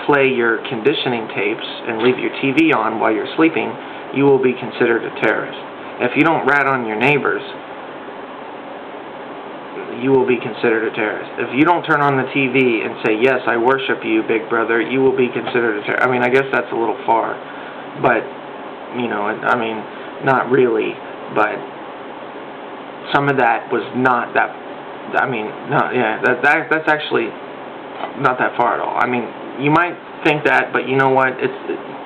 play your conditioning tapes and leave your TV on while you're sleeping, you will be considered a terrorist. If you don't rat on your neighbors, you will be considered a terrorist. If you don't turn on the TV and say, yes, I worship you, big brother, you will be considered a terrorist. I mean, I guess that's a little far, but, you know, I mean, not really, but some of that was not that, I mean, no, yeah, that's actually not that far at all. I mean, you might think that, but you know what,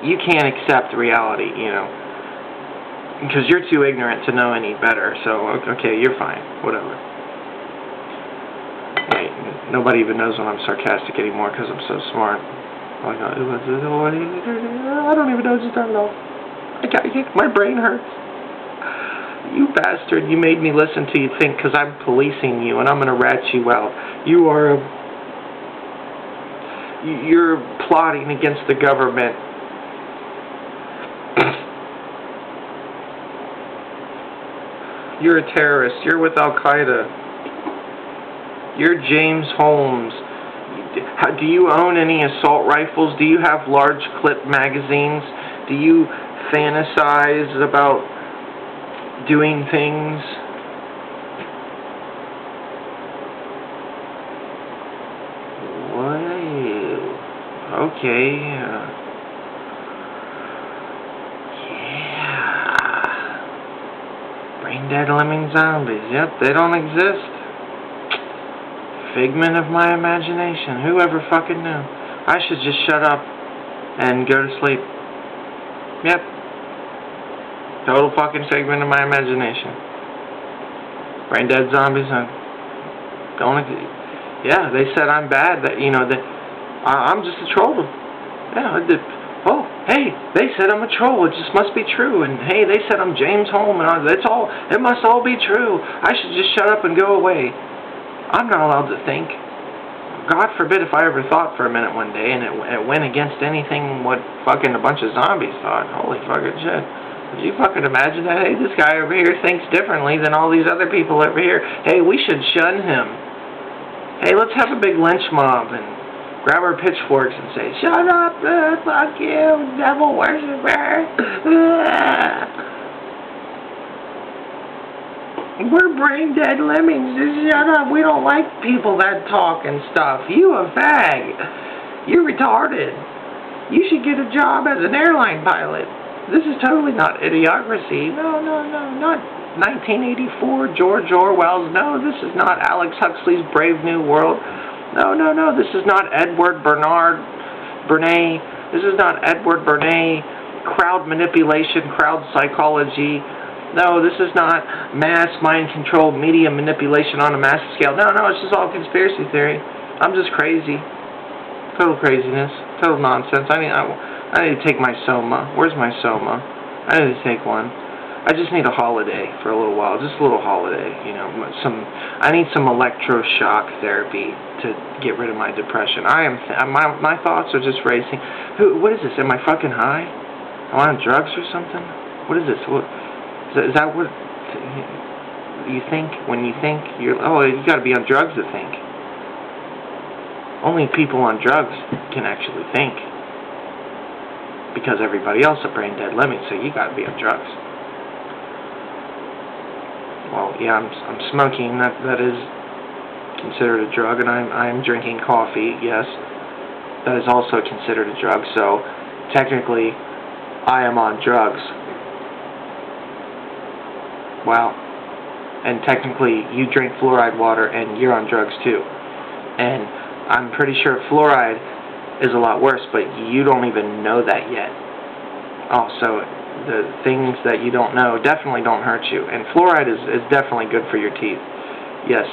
you can't accept reality, you know, because you're too ignorant to know any better, so, okay, you're fine, whatever. Wait, nobody even knows when I'm sarcastic anymore because I'm so smart. I don't even know what you're talking about. My brain hurts. You bastard, you made me listen to you think because I'm policing you and I'm going to rat you out. You're plotting against the government. You're a terrorist. You're with Al-Qaeda. You're James Holmes. Do you own any assault rifles? Do you have large clip magazines? Do you fantasize about doing things? What? Okay. Yeah. Brain dead lemming zombies. Yep, they don't exist. Figment of my imagination. Whoever fucking knew? I should just shut up and go to sleep. Yep. Total fucking figment of my imagination. Brain dead zombies. Yeah, they said I'm bad. That, you know, that I'm just a troll. Yeah. Oh, hey, they said I'm a troll. It just must be true. And hey, they said I'm James Holmes. And it must all be true. I should just shut up and go away. I'm not allowed to think. God forbid if I ever thought for a minute one day and it went against anything what fucking a bunch of zombies thought. Holy fucking shit. Could you fucking imagine that? Hey, this guy over here thinks differently than all these other people over here. Hey, we should shun him. Hey, let's have a big lynch mob and grab our pitchforks and say, shut up, fuck you, devil worshiper. We're brain dead lemmings. Just shut up. We don't like people that talk and stuff. You a fag. You're retarded. You should get a job as an airline pilot. This is totally not idiocracy. No, not 1984 George Orwell's. No, this is not Alex Huxley's Brave New World. No. This is not Edward Bernays. This is not Edward Bernays. Crowd manipulation, crowd psychology. No, this is not mass mind control, media manipulation on a massive scale. No, it's just all conspiracy theory. I'm just crazy. Total craziness. Total nonsense. I need to take my soma. Where's my soma? I need to take one. I just need a holiday for a little while. Just a little holiday. You know, I need some electroshock therapy to get rid of my depression. My thoughts are just racing. What is this? Am I fucking high? Am I on drugs or something? What is this? Is that what you think when you think? You got to be on drugs to think. Only people on drugs can actually think, because everybody else are brain dead lemmings. So you got to be on drugs. Well, yeah, I'm smoking. That is considered a drug, and I'm drinking coffee. Yes, that is also considered a drug. So technically, I am on drugs. Wow. And technically, you drink fluoride water and you're on drugs too. And I'm pretty sure fluoride is a lot worse, but you don't even know that yet. Oh, so the things that you don't know definitely don't hurt you. And fluoride is definitely good for your teeth. Yes,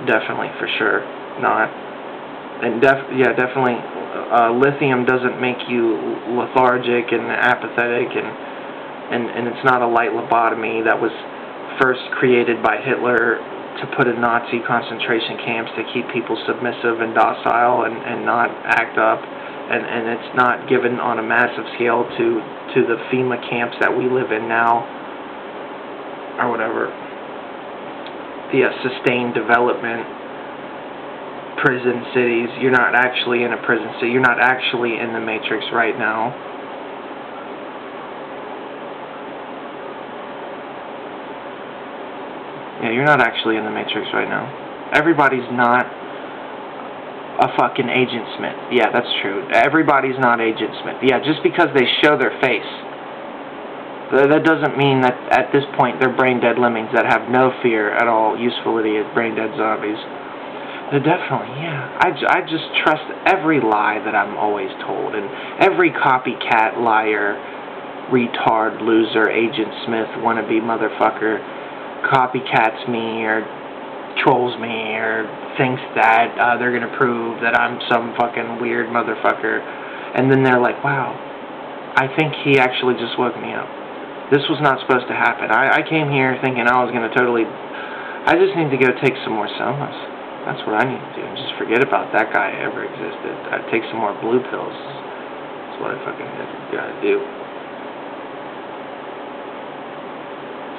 definitely, for sure. Definitely. Lithium doesn't make you lethargic and apathetic, and it's not a light lobotomy that was first created by Hitler to put in Nazi concentration camps to keep people submissive and docile and not act up and it's not given on a massive scale to the FEMA camps that we live in now, or whatever, the sustained development prison cities. You're not actually in a prison city. You're not actually in the Matrix right now. Yeah, you're not actually in the Matrix right now. Everybody's not a fucking Agent Smith. Yeah, that's true. Everybody's not Agent Smith. Yeah, just because they show their face, that doesn't mean that at this point they're brain-dead lemmings that have no fear at all, usefulity as brain-dead zombies. They're definitely, yeah. I just trust every lie that I'm always told, and every copycat, liar, retard, loser, Agent Smith, wannabe motherfucker copycats me or trolls me or thinks that they're going to prove that I'm some fucking weird motherfucker, and then they're like, wow, I think he actually just woke me up. This was not supposed to happen. I came here thinking I was going to totally, I just need to go take some more somas. That's what I need to do. Just forget about that guy ever existed. I'd take some more blue pills. That's what I fucking gotta do.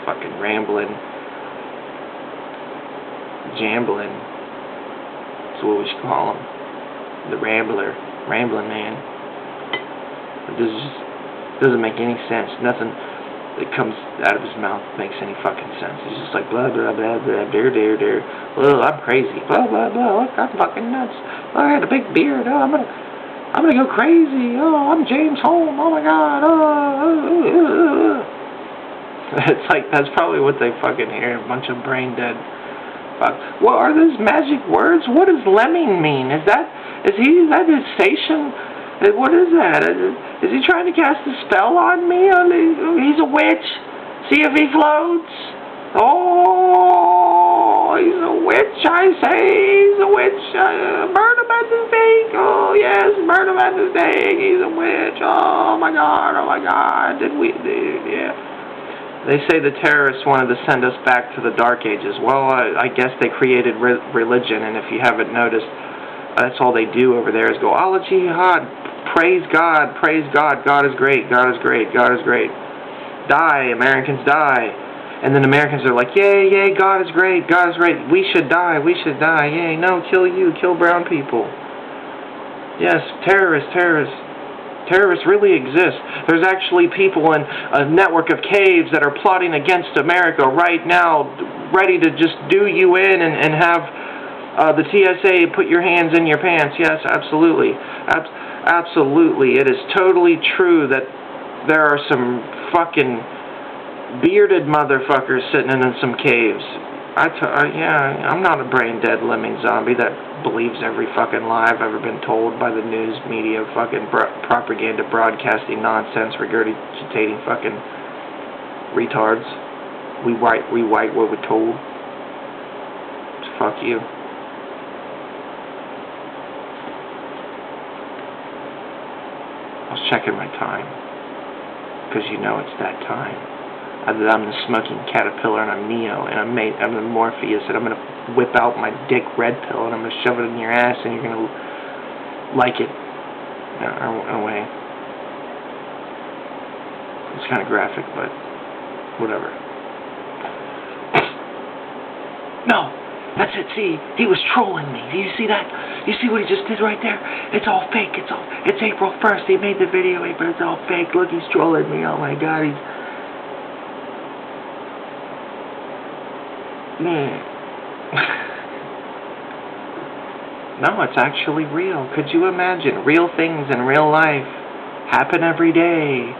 Fucking rambling. Jambling. That's what we should call him. The Rambler. Rambling man. It just doesn't make any sense. Nothing that comes out of his mouth makes any fucking sense. He's just like blah blah blah blah, dare. Well, I'm crazy. Blah blah blah. Look, I'm fucking nuts. Oh, I had a big beard. Oh, I'm gonna go crazy. Oh, I'm James Holmes. Oh my God. Oh. It's like that's probably what they fucking hear. A bunch of brain dead. Fuck. What are those magic words? What does lemming mean? Is that his station? What is that? Is he trying to cast a spell on me? He's a witch. See if he floats. Oh, he's a witch, I say. He's a witch. Burn him at the stake. Oh, yes, burn him at the stake. He's a witch. Oh, my God. Oh, my God. Yeah. They say the terrorists wanted to send us back to the Dark Ages. Well, I guess they created religion, and if you haven't noticed, that's all they do over there is go, Allah Jihad, praise God, God is great, God is great, God is great. Die, Americans, die. And then Americans are like, yay, yay, God is great, we should die, yay, no, kill you, kill brown people. Yes, terrorists really exist. There's actually people in a network of caves that are plotting against America right now, ready to just do you in and have the TSA put your hands in your pants. Yes, absolutely. Absolutely. It is totally true that there are some fucking bearded motherfuckers sitting in some caves. Yeah, I'm not a brain-dead lemming zombie that believes every fucking lie I've ever been told by the news media, fucking propaganda broadcasting nonsense, regurgitating fucking retards. We write what we're told. Fuck you. I was checking my time, because you know it's that time. I'm the smoking caterpillar, and I'm Neo, and I'm the Morpheus, and I'm going to whip out my dick red pill, and I'm going to shove it in your ass, and you're going to like it. In a way. It's kind of graphic, but whatever. No! That's it, see? He was trolling me. Do you see that? You see what he just did right there? It's all fake. It's April 1st. He made the video, but it's all fake. Look, he's trolling me. Oh my God, he's... No, it's actually real. Could you imagine? Real things in real life happen every day.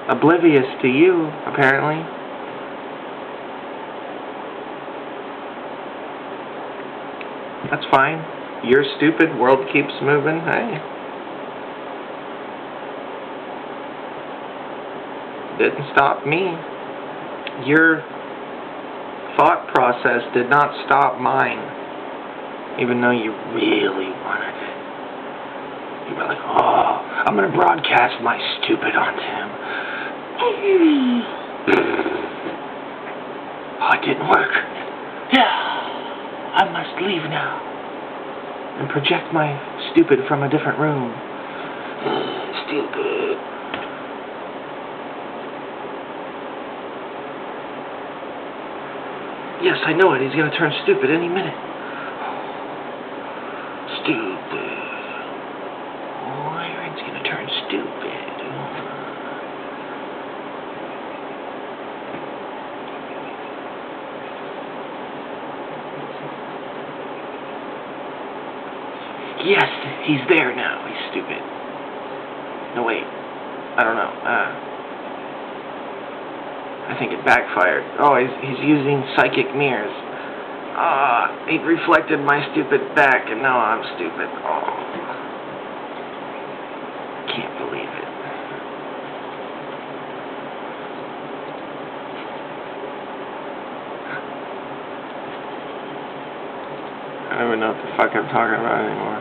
Oblivious to you, apparently. That's fine. You're stupid. World keeps moving. Hey. Didn't stop me. Your thought process did not stop mine. Even though you really wanted it. You were like, oh, I'm going to broadcast my stupid onto him. Oh, it didn't work. Yeah. I must leave now. and project my stupid from a different room. Stupid. Yes, I know it. He's gonna turn stupid any minute. Stupid. Oh, Aaron's gonna turn stupid. Yes, he's there now. He's stupid. No, wait. I don't know. I think it backfired. Oh, he's using psychic mirrors. He reflected my stupid back, and now I'm stupid. Oh. Can't believe it. I don't even know what the fuck I'm talking about anymore.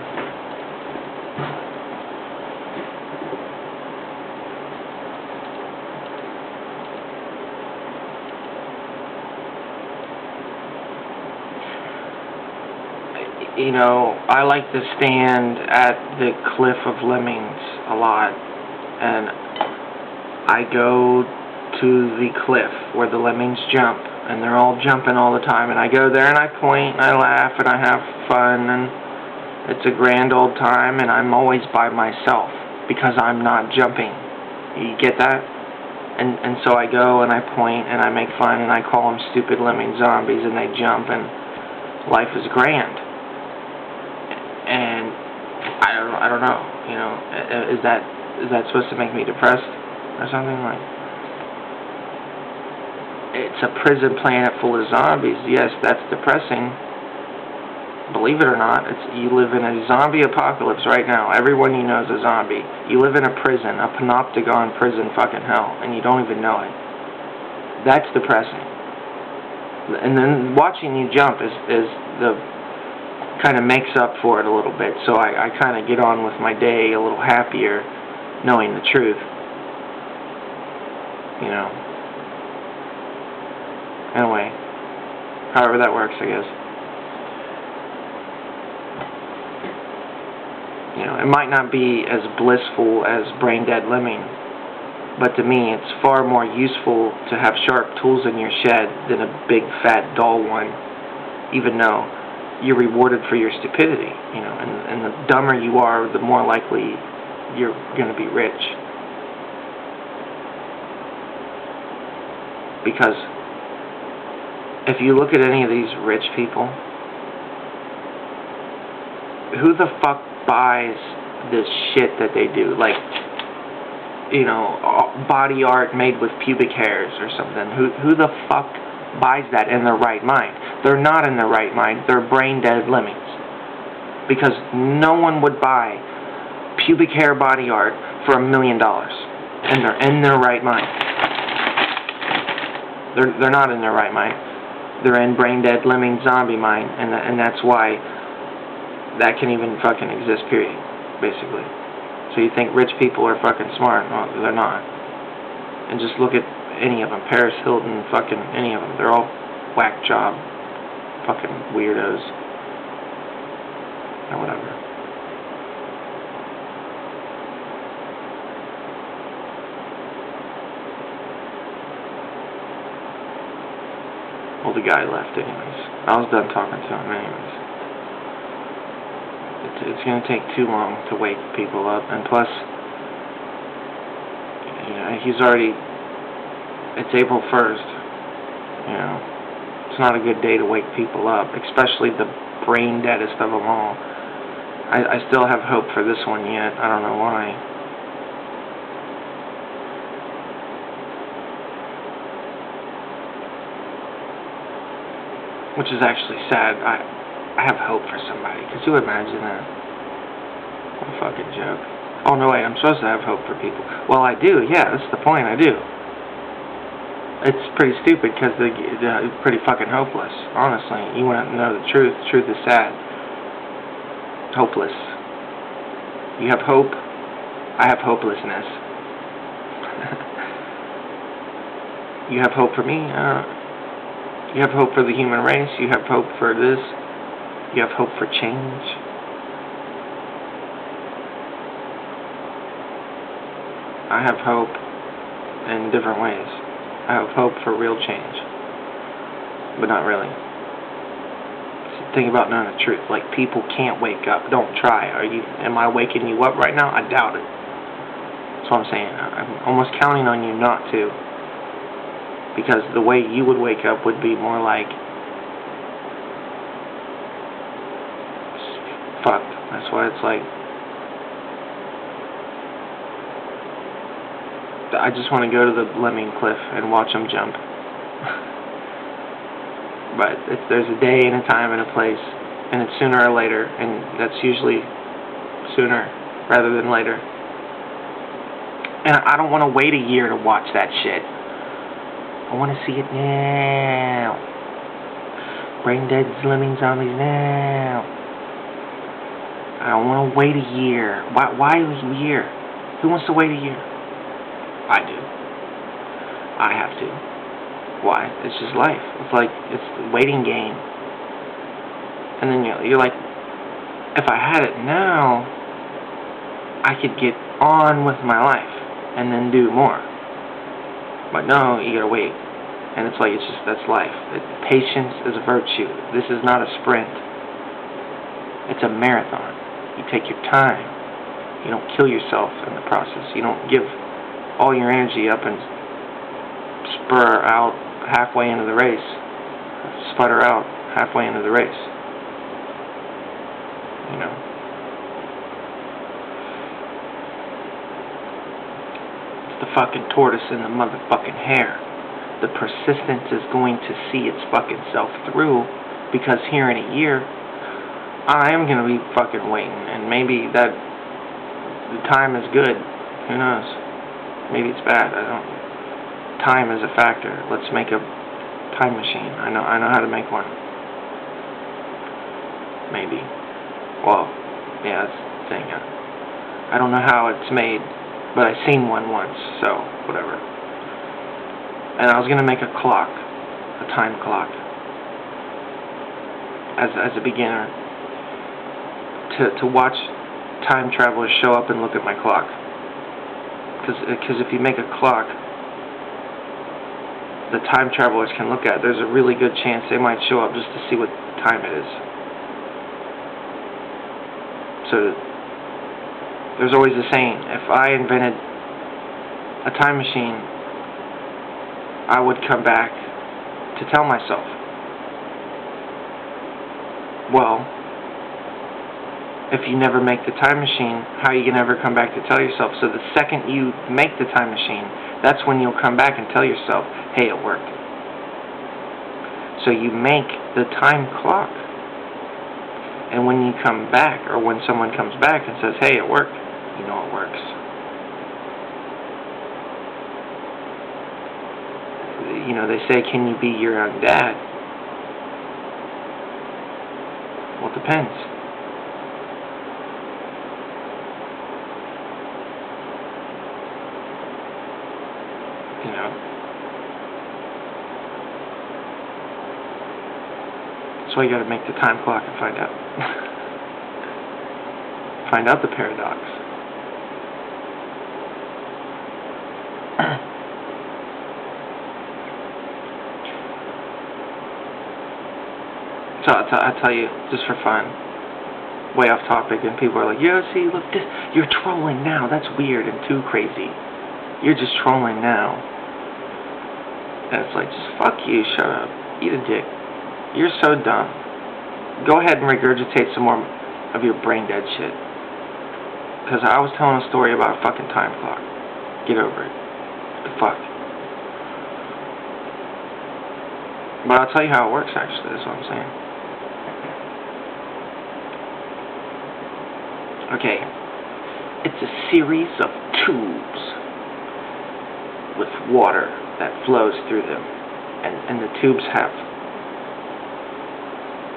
You know, I like to stand at the Cliff of Lemmings a lot, and I go to the cliff where the lemmings jump, and they're all jumping all the time, and I go there and I point and I laugh and I have fun, and it's a grand old time, and I'm always by myself because I'm not jumping. You get that? And so I go and I point and I make fun and I call them stupid lemming zombies, and they jump, and life is grand. And I don't know, you know, is that supposed to make me depressed or something? Like, it's a prison planet full of zombies. Yes, that's depressing. Believe it or not, you live in a zombie apocalypse right now. Everyone you know is a zombie. You live in a prison, a panopticon prison fucking hell, and you don't even know it. That's depressing. And then watching you jump is the kind of makes up for it a little bit, so I kind of get on with my day a little happier, knowing the truth, you know. Anyway, however that works, I guess. You know, it might not be as blissful as Brain Dead Lemming, but to me it's far more useful to have sharp tools in your shed than a big fat dull one, even though you're rewarded for your stupidity, you know, and the dumber you are, the more likely you're going to be rich. Because if you look at any of these rich people, who the fuck buys this shit that they do? Like, you know, body art made with pubic hairs or something. Who the fuck buys that in their right mind? They're not in their right mind. They're brain dead lemmings. Because no one would buy pubic hair body art for $1 million. And they're in their right mind. They're not in their right mind. They're in brain dead lemming zombie mind, and that's why that can even fucking exist, period, basically. So you think rich people are fucking smart? No, they're not. And just look at any of them. Paris Hilton, fucking any of them. They're all whack job fucking weirdos. Or whatever. Well, the guy left anyways. I was done talking to him anyways. It's going to take too long to wake people up, and plus, you know, he's already, it's April 1st, you know, it's not a good day to wake people up, especially the brain deadest of them all. I still have hope for this one yet. I don't know why. Which is actually sad. I have hope for somebody. Could you imagine that? What a fucking joke. Oh, no, wait, I'm supposed to have hope for people. Well, I do, yeah, that's the point, I do. It's pretty stupid because they're pretty fucking hopeless, honestly. You want to know the truth. The truth is sad. Hopeless. You have hope. I have hopelessness. You have hope for me? You have hope for the human race. You have hope for this. You have hope for change. I have hope in different ways. I have hope for real change, but not really. Think about knowing the truth. Like, people can't wake up. Don't try. Am I waking you up right now? I doubt it. That's what I'm saying. I'm almost counting on you not to, because the way you would wake up would be more like fucked. That's why it's like, I just want to go to the lemming cliff and watch them jump. But there's a day and a time and a place, and it's sooner or later, and that's usually sooner rather than later. And I don't want to wait a year to watch that shit. I want to see it now. Brain dead, lemming zombies now. I don't want to wait a year. Why a year? Who wants to wait a year? I do. I have to. Why? It's just life. It's like, it's the waiting game. And then you're like, if I had it now, I could get on with my life and then do more. But no, you gotta wait. And it's like, that's life. Patience is a virtue. This is not a sprint. It's a marathon. You take your time. You don't kill yourself in the process. You don't give all your energy up and spur out halfway into the race. Sputter out halfway into the race. You know. It's the fucking tortoise in the motherfucking hare. The persistence is going to see its fucking self through, because here in a year, I am going to be fucking waiting, and maybe that the time is good. Who knows? Maybe it's bad. I don't. Time is a factor. Let's make a time machine. I know how to make one. Maybe. Well, yeah, that's the thing. I don't know how it's made, but I've seen one once, so whatever. And I was gonna make a clock, a time clock, as a beginner, to watch time travelers show up and look at my clock. Because if you make a clock the time travelers can look at, there's a really good chance they might show up just to see what time it is. So there's always a saying, if I invented a time machine, I would come back to tell myself. Well, if you never make the time machine, how are you going to ever come back to tell yourself? So the second you make the time machine, that's when you'll come back and tell yourself, hey, it worked. So you make the time clock. And when you come back, or when someone comes back and says, hey, it worked, you know it works. You know, they say, can you be your own dad? Well, it depends. You know. So you gotta make the time clock and find out. Find out the paradox. So I tell you, just for fun, way off topic, and people are like, yeah, see, look, this, you're trolling now, that's weird and too crazy. You're just trolling now. And it's like, just fuck you, shut up, eat a dick. You're so dumb. Go ahead and regurgitate some more of your brain dead shit. Because I was telling a story about a fucking time clock. Get over it. What the fuck? But I'll tell you how it works, actually, that's what I'm saying. Okay, it's a series of tubes with water that flows through them, and the tubes have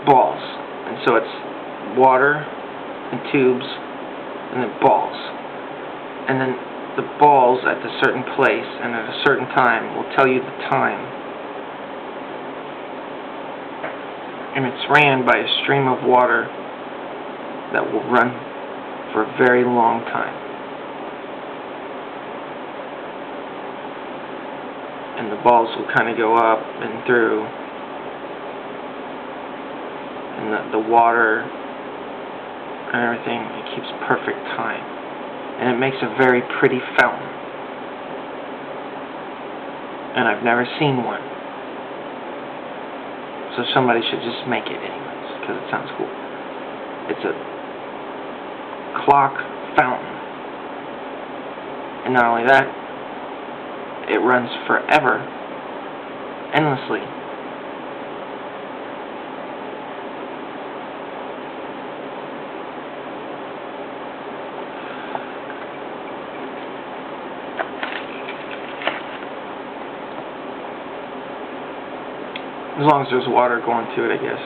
balls, and so it's water and tubes and then balls, and then the balls at a certain place and at a certain time will tell you the time, and it's ran by a stream of water that will run for a very long time. and the balls will kind of go up and through, and the water and everything, it keeps perfect time, and it makes a very pretty fountain. And I've never seen one, so somebody should just make it anyways, because it sounds cool. It's a clock fountain, and not only that, it runs forever, endlessly. As long as there's water going to it, I guess.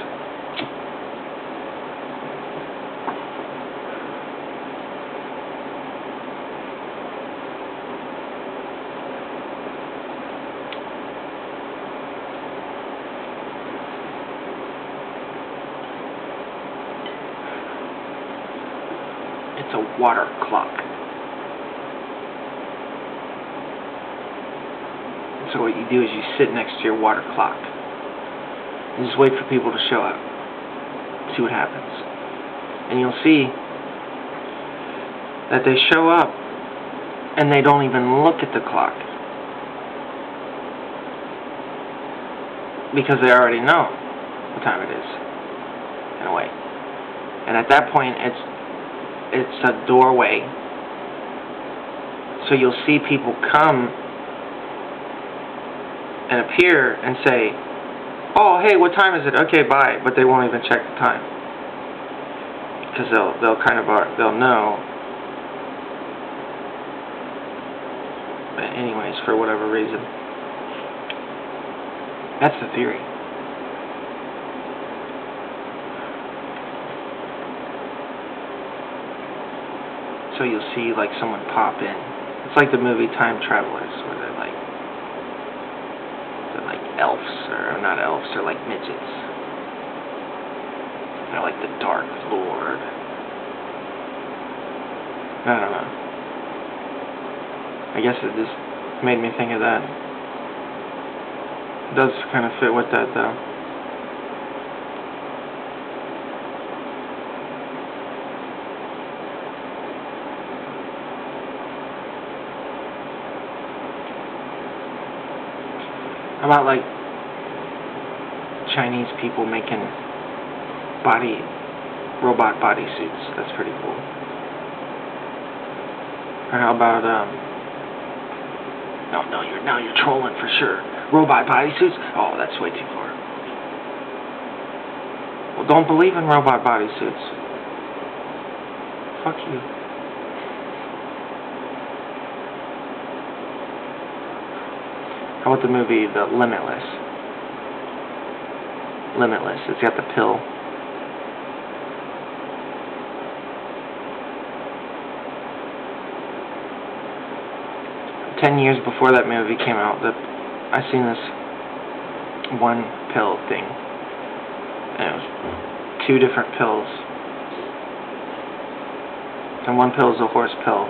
It's a water clock. So what you do is you sit next to your water clock and just wait for people to show up. See what happens. And you'll see that they show up and they don't even look at the clock, because they already know what time it is, in a way. And at that point, it's a doorway. So you'll see people come and appear and say, "Oh, hey, what time is it? Okay, bye." But they won't even check the time, because they'll know. But anyways, for whatever reason, that's the theory. So you'll see like someone pop in. It's like the movie Time Travelers, where they're like elves, or not elves, they're like midgets. They're like the Dark Lord. I don't know. I guess it just made me think of that. It does kind of fit with that, though. How about like Chinese people making robot bodysuits? That's pretty cool. Or how about now you're trolling for sure. Robot bodysuits? Oh, that's way too far. Well, don't believe in robot bodysuits. Fuck you. How about the movie The Limitless? Limitless. It's got the pill. "10 years before that movie came out, I seen this one pill thing. And it was 2 different pills. And one pill is a horse pill.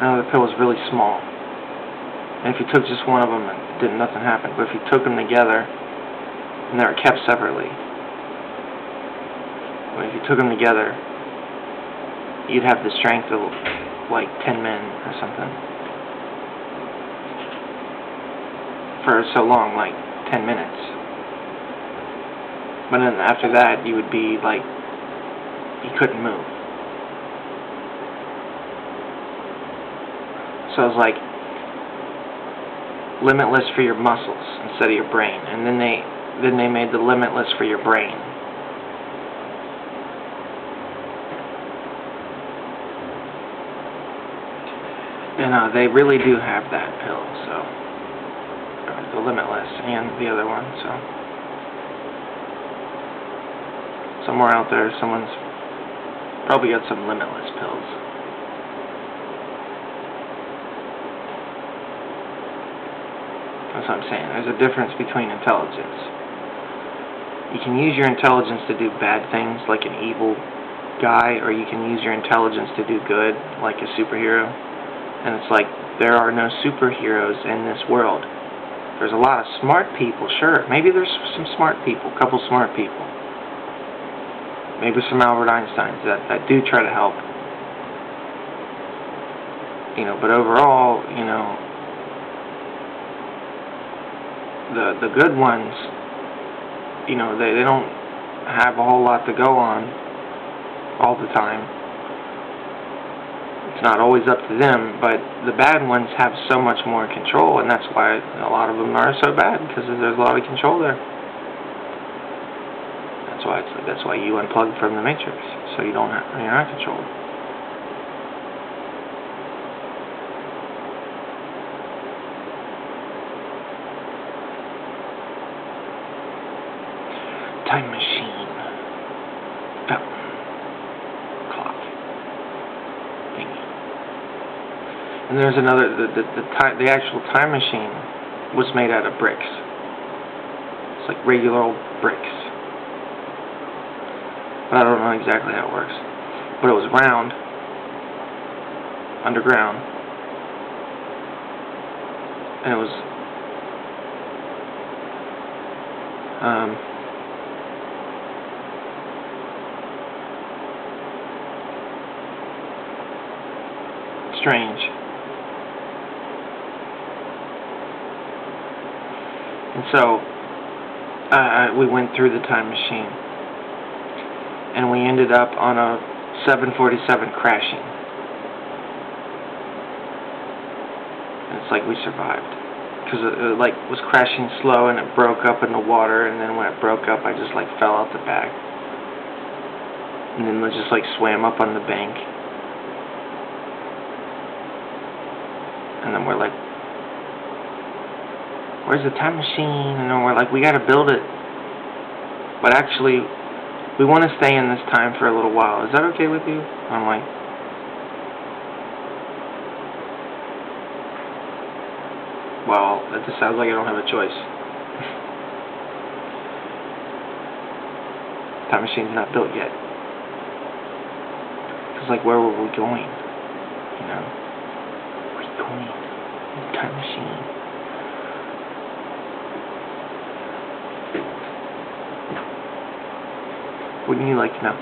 Another pill was really small. And if you took just one of them, nothing happened. But if you took them together, and they were kept separately, but if you took them together, you'd have the strength of like 10 men or something. For so long, like 10 minutes. But then after that, you would be like, you couldn't move. So it was like limitless for your muscles instead of your brain. And then they made the limitless for your brain. And they really do have that pill, so the limitless and the other one. So somewhere out there, someone's probably got some limitless pills. That's what I'm saying. There's a difference between intelligence. You can use your intelligence to do bad things, like an evil guy, or you can use your intelligence to do good, like a superhero. And it's like, there are no superheroes in this world. There's a lot of smart people, sure. Maybe there's some smart people, a couple smart people. Maybe some Albert Einsteins that do try to help. You know, but overall, you know, the good ones, you know, they don't have a whole lot to go on all the time. It's not always up to them, but the bad ones have so much more control, and that's why a lot of them are so bad, because there's a lot of control there. That's why you unplug from the matrix, so you're not controlled. Time machine, fountain, clock, thingy. And there's another. The actual time machine was made out of bricks. It's like regular old bricks. I don't know exactly how it works, but it was round, underground, and it was strange. And so we went through the time machine. And we ended up on a 747 crashing. And it's like we survived. Because it like was crashing slow and it broke up in the water, and then when it broke up I just like fell out the back. And then we just like swam up on the bank. And then we're like, where's the time machine? And then we're like, we gotta build it. But actually, we want to stay in this time for a little while. Is that okay with you? I'm like, well, that just sounds like I don't have a choice. Time machine's not built yet. It's like, where were we going? You know? Where are we going? Time machine. Wouldn't you like to know?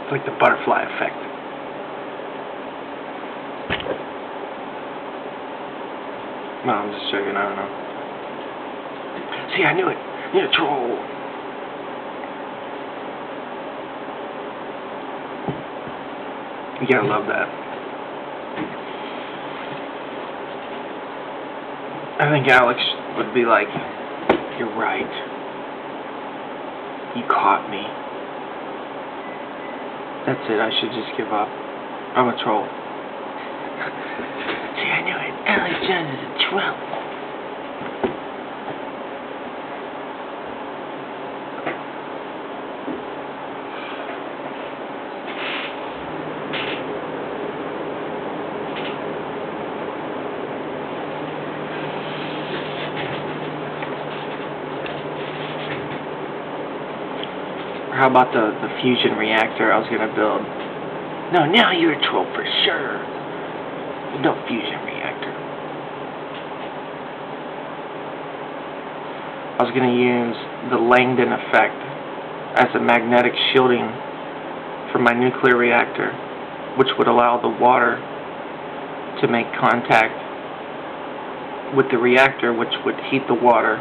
It's like the butterfly effect. No, I'm just joking, I don't know. See, I knew it. You're a troll. You gotta love that. I think Alex would be like, you're right. You caught me. That's it, I should just give up. I'm a troll. See, I knew it. Alex Jones is a troll. How about the fusion reactor I was going to build? No, now you're a troll for sure. No fusion reactor. I was going to use the Langdon effect as a magnetic shielding for my nuclear reactor, which would allow the water to make contact with the reactor, which would heat the water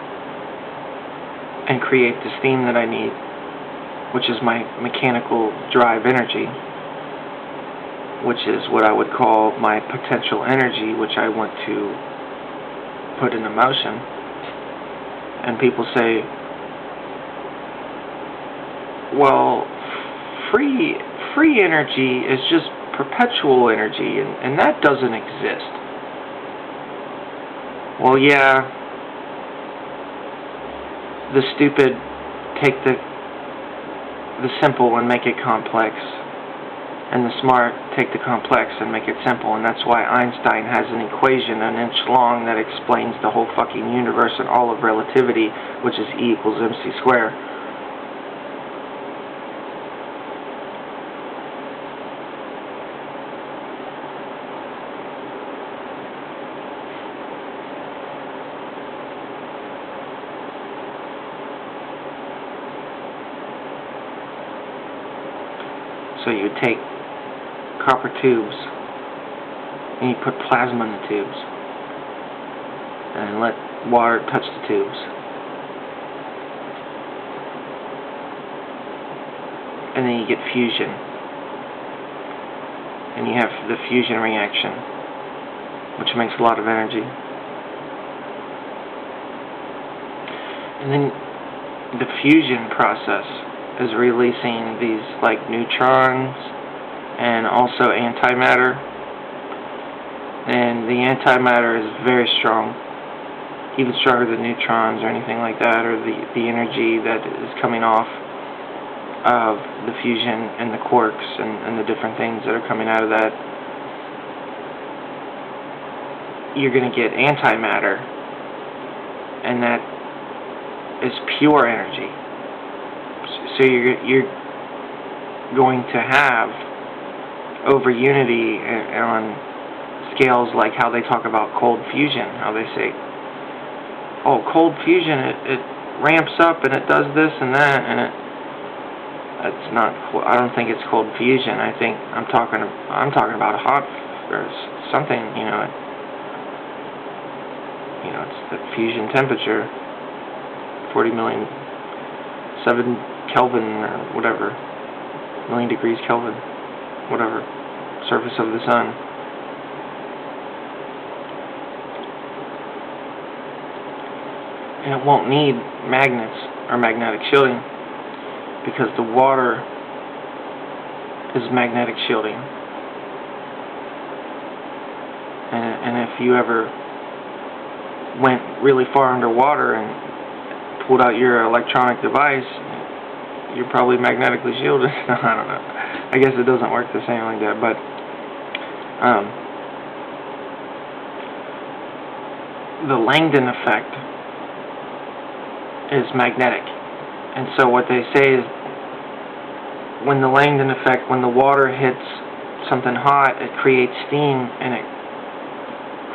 and create the steam that I need, which is my mechanical drive energy, which is what I would call my potential energy, which I want to put into motion. And people say, well, free energy is just perpetual energy, and that doesn't exist. Well, yeah, the stupid take the simple and make it complex, and the smart take the complex and make it simple, and that's why Einstein has an equation an inch long that explains the whole fucking universe and all of relativity, which is E equals mc squared. So you would take copper tubes and you put plasma in the tubes and let water touch the tubes. And then you get fusion. And you have the fusion reaction, which makes a lot of energy. And then the fusion process is releasing these like neutrons and also antimatter. And the antimatter is very strong, even stronger than neutrons or anything like that, or the energy that is coming off of the fusion and the quarks and the different things that are coming out of that. You're going to get antimatter, and that is pure energy. So you're going to have over unity on scales like how they talk about cold fusion, how they say, oh, cold fusion, it ramps up and it does this and that, and it's not. I don't think it's cold fusion. I think I'm talking about hot or something. It's the fusion temperature, 40 million, 7 Kelvin or whatever, million degrees Kelvin, whatever, surface of the sun. And it won't need magnets or magnetic shielding, because the water is magnetic shielding. And if you ever went really far underwater and pulled out your electronic device, you're probably magnetically shielded. I don't know. I guess it doesn't work the same like that, but the Langdon effect is magnetic. And so what they say is, when the Langdon effect, when the water hits something hot, it creates steam and it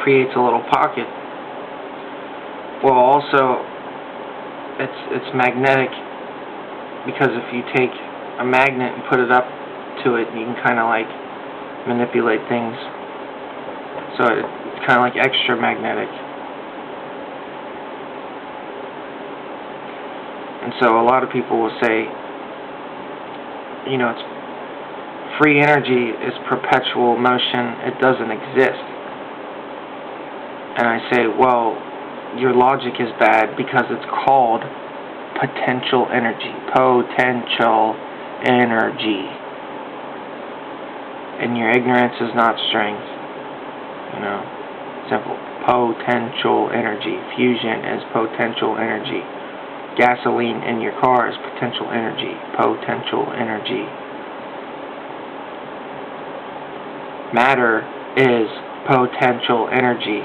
creates a little pocket. Well, also, it's magnetic, because if you take a magnet and put it up to it, you can kind of like manipulate things. So it's kind of like extra magnetic. And so a lot of people will say, it's free energy is perpetual motion, it doesn't exist. And I say, well, your logic is bad, because it's called potential energy. Potential energy. And your ignorance is not strength. Simple. Potential energy. Fusion is potential energy. Gasoline in your car is potential energy. Potential energy. Matter is potential energy.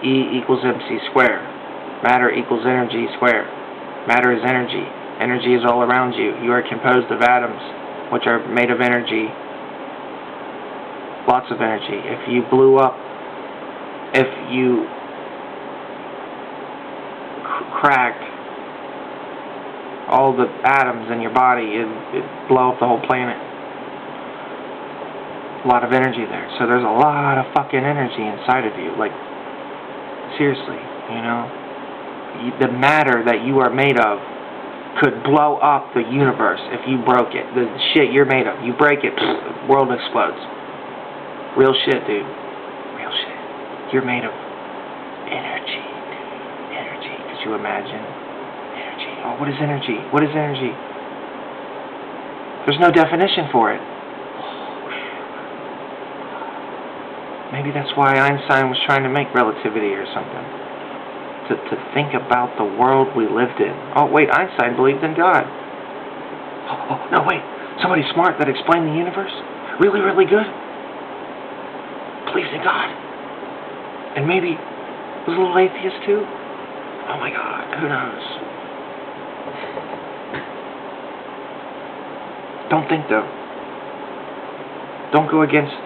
E equals mc squared. Matter equals energy squared. Matter is energy. Energy is all around you. You are composed of atoms, which are made of energy. Lots of energy. If you blew up, if you cracked all the atoms in your body, it'd blow up the whole planet. A lot of energy there. So there's a lot of fucking energy inside of you. Like, seriously, the matter that you are made of could blow up the universe if you broke it. The shit you're made of, you break it, the world explodes. Real shit, dude. Real shit. You're made of energy, dude. Energy. Could you imagine? Energy. Oh, what is energy? What is energy? There's no definition for it. Maybe that's why Einstein was trying to make relativity or something. To think about the world we lived in. Oh, wait, Einstein believed in God. Oh, no, wait. Somebody smart that explained the universe? Really, really good? Believes in God. And maybe was a little atheist too? Oh my God, who knows? Don't think though. Don't go against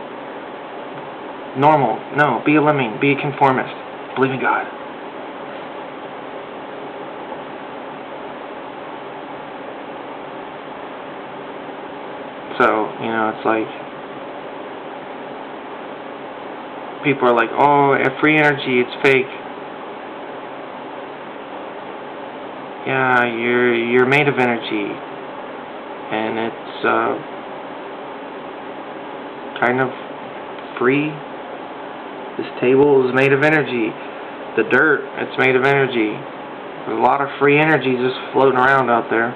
normal. No, be a lemming. Be a conformist. Believe in God. So, it's like people are like, oh, free energy, it's fake. Yeah, you're made of energy, and it's kind of free. This table is made of energy. The dirt, it's made of energy. There's a lot of free energy just floating around out there.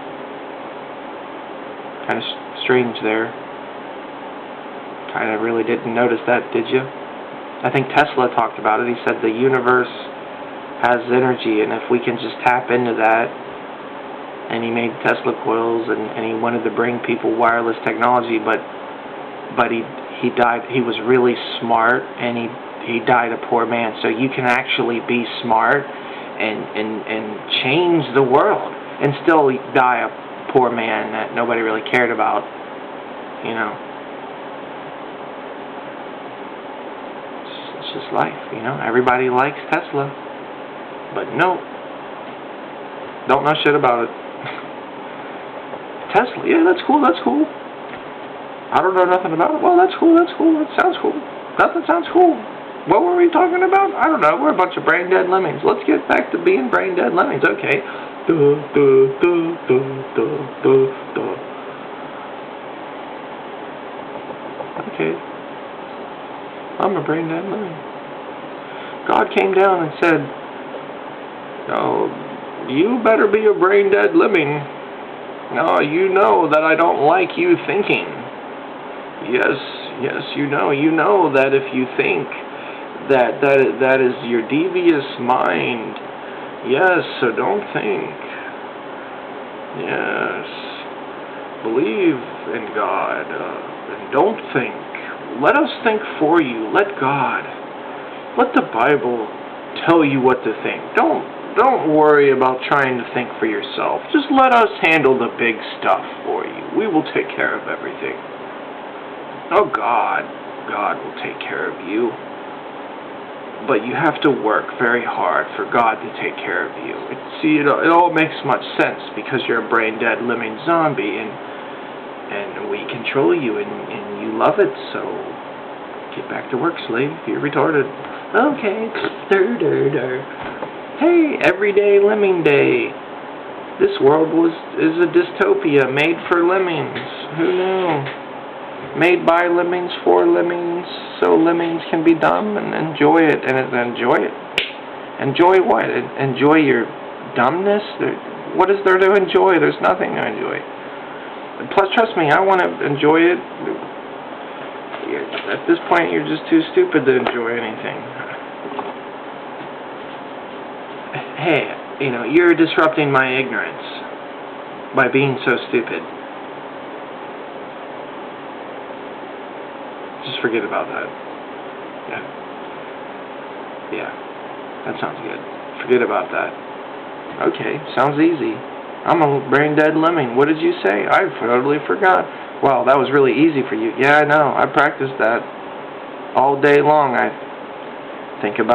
Kind of strange there. Kind of really didn't notice that, did you? I think Tesla talked about it. He said the universe has energy, and if we can just tap into that, and he made Tesla coils, and he wanted to bring people wireless technology, but he died. He was really smart, and he died a poor man. So you can actually be smart and change the world and still die a poor man that nobody really cared about, you know. It's just life, you know. Everybody likes Tesla, but no, don't know shit about it. Tesla, yeah, that's cool, that's cool. I don't know nothing about it. Well, that's cool, that sounds cool. Nothing sounds cool. What were we talking about? I don't know. We're a bunch of brain dead lemmings. Let's get back to being brain dead lemmings. Okay. Okay. I'm a brain dead lemming. God came down and said, "No, you better be a brain dead lemming. No, you know that I don't like you thinking. Yes, you know that if you think that is your devious mind. Yes, so don't think. Yes, believe in God and don't think. Let us think for you. Let God. Let the Bible tell you what to think. Don't worry about trying to think for yourself. Just let us handle the big stuff for you. We will take care of everything. Oh, God will take care of you. But you have to work very hard for God to take care of you. It all makes much sense because you're a brain-dead living zombie, and we control you, and you love it, so get back to work, slave. You're retarded. Okay. Hey, everyday lemming day. This world is a dystopia made for lemmings. Who knew? Made by lemmings for lemmings, so lemmings can be dumb and enjoy it. Enjoy it. Enjoy what? Enjoy your dumbness? What is there to enjoy? There's nothing to enjoy. Plus, trust me, I want to enjoy it. At this point, you're just too stupid to enjoy anything. Hey, you know, you're disrupting my ignorance by being so stupid. Just forget about that. Yeah, that sounds good. Forget about that. Okay, sounds easy. I'm a brain dead lemming. What did you say? I totally forgot. Wow, that was really easy for you. Yeah, I know. I practiced that all day long. I think about